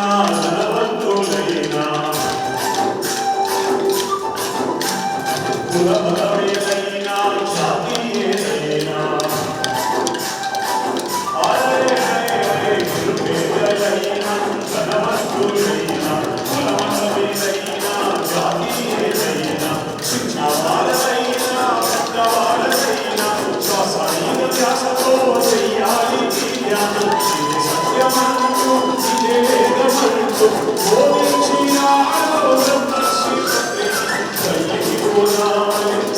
ధనవంతులైనా కులమతమేదైనా జాతి ఏదైనా నిరుపేదలైనా ధనవంతులైనా కులమతమేదైనా జాతి ఏదైనా చిన్నవాళ్ళైనా పెద్దవాళ్ళైనా శ్వాసైన ధ్యాసతో చెయ్యాలి ధ్యానం ఇది సత్యమంటూ ఇదే వేదమంటూ బోధించిన బ్రహ్మర్షి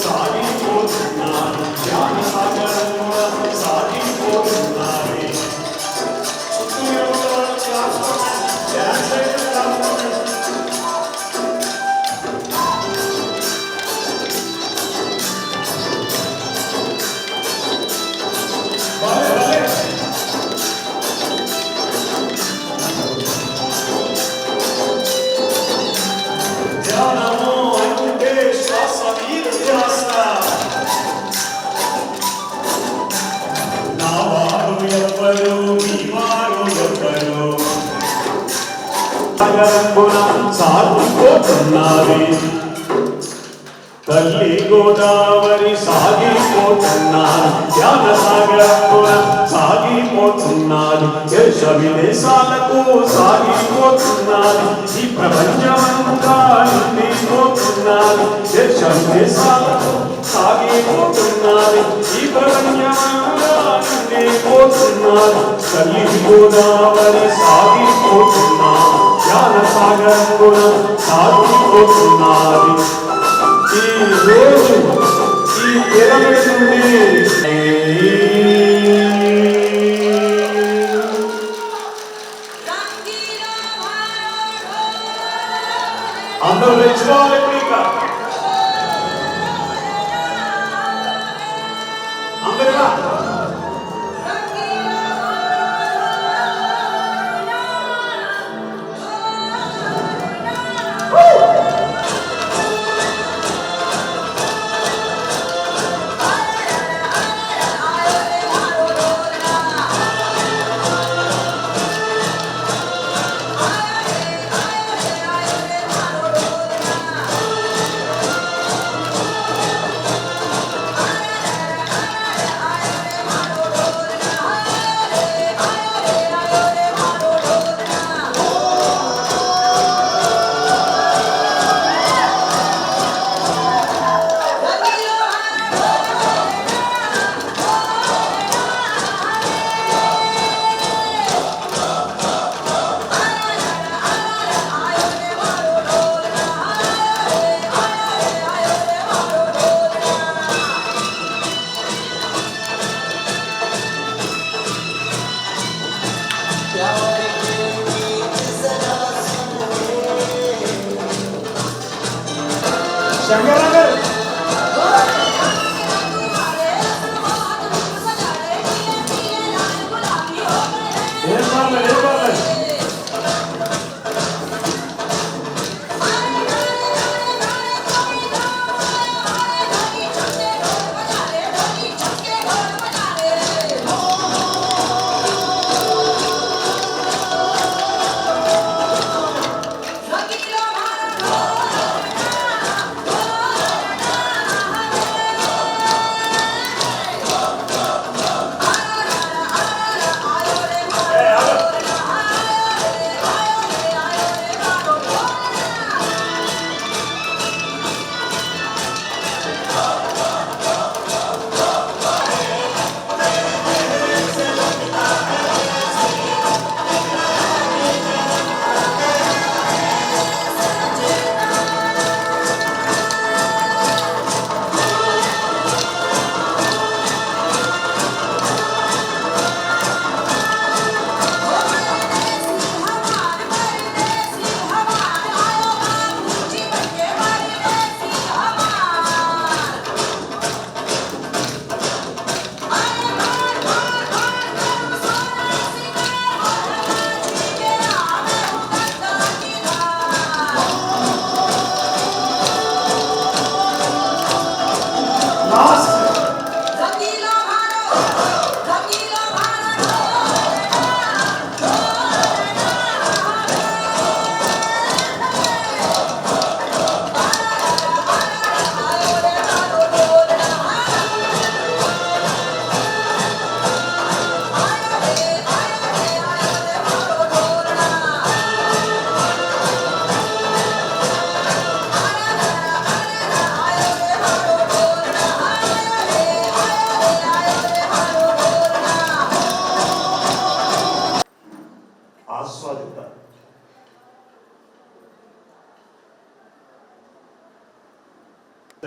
సాగిపోతున్నాను ధ్యాన సాగరంగా సాగిపోతున్నాను ధ్యానము అంటే శ్వాస మీద ధ్యాస నా వారు ఎవ్వరు మీ వారు ఎవ్వరు సాగరంబున సాగిపోతున్నది తల్లి గోదావరి సాగిపోతున్నారు ధ్యాన సాగరంబున సాగిపోతున్నారు దేశ విదేశాలకు సాగిపోతున్నారు ఈ ప్రపంచమంతా నిండిపోతున్నారు దేశ విదేశాలకు సాగిపోతున్నారు ఈ ప్రపంచమంతా నిండిపోతున్నారు తల్లి గోదావరి సాగిపోతున్నారు ధ్యాన సాగరంబున సాగిపోతున్నారు ఈ రోజు ఈ పిరమిడ్ నుండి అందరూ తెచ్చుకోవాలి ఇక అందరూ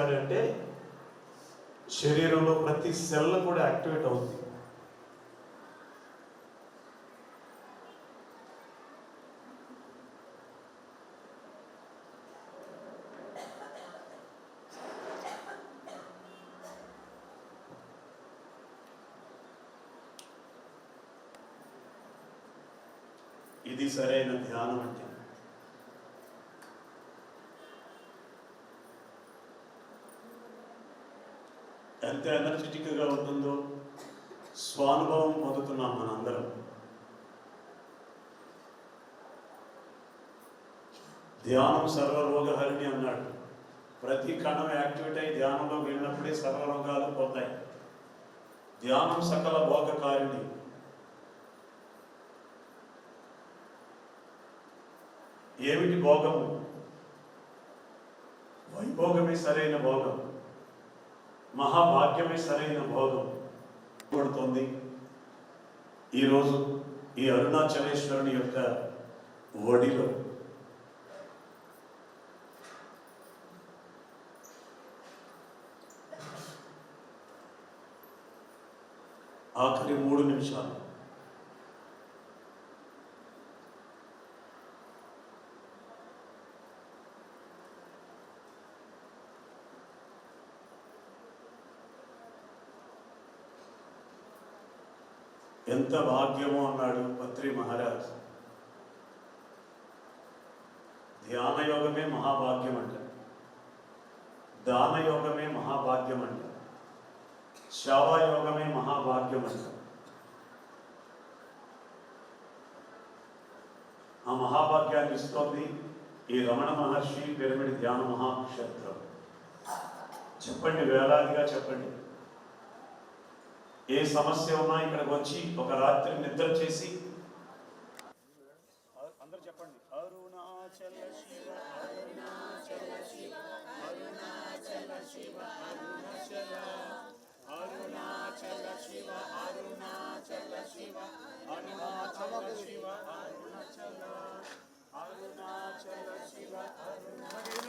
అంటే శరీరంలో ప్రతి సెల్ కూడా యాక్టివేట్ అవుతుంది. ఇది సరైన ధ్యానం అంటే. ఎంత ఎనర్జెటిక్గా ఉంటుందో స్వానుభవం పొందుతున్నాం మనందరం. ధ్యానం సర్వరోగహరిణి అన్నాడు. ప్రతి కణం యాక్టివేట్ అయి ధ్యానంలో వెళ్ళినప్పుడే సర్వరోగాలు పోతాయి. ధ్యానం సకల భోగకారిణి. ఏమిటి భోగము? వైభోగమే సరైన భోగం, మహాభాగ్యమే సరైన భోగం పడుతుంది. ఈరోజు ఈ అరుణాచలేశ్వరుని యొక్క ఒడిలో ఆఖరి 3 నిమిషాలు ఎంత భాగ్యమో అన్నాడు పత్రి మహారాజ్. ధ్యానయోగమే మహాభాగ్యం అంట, దానయోగమే మహాభాగ్యం అంట, శావాయోగమే మహాభాగ్యం అంట. ఆ మహాభాగ్యాన్ని ఇస్తోంది ఈ రమణ మహర్షి పిరమిడ్ ధ్యాన మహాక్షేత్రం. చెప్పండి, వేలాదిగా చెప్పండి. ఏ సమస్య ఉన్నా ఇక్కడికి వచ్చి ఒక రాత్రి నిద్ర చేసి అందరూ చెప్పండి, అరుణాచల శివ అరుణాచల శివ అరుణాచల శివ అరుణాచల అరుణాచల శివ అరుణాచల శివ అరుణాచల శివ అరుణాచల అరుణాచల శివ అరుణాచల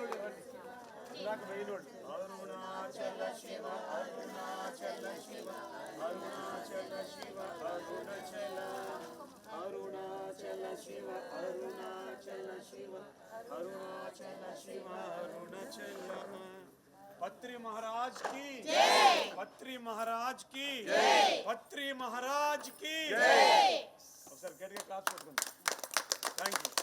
శివ అరుణాచల శివ అరుణాచల శివ అరుణాచల అరుణాచల శివ అరుణాచల శివ అరుణాచల శివ అరుణాచల. పత్రి మహారాజ్ की जय, పత్రి మహారాజ్ की जय, పత్రి మహారాజ్ की जय. ఒకసారి గట్టిగా క్లాస్ కొట్టుకుందాం. Thank you.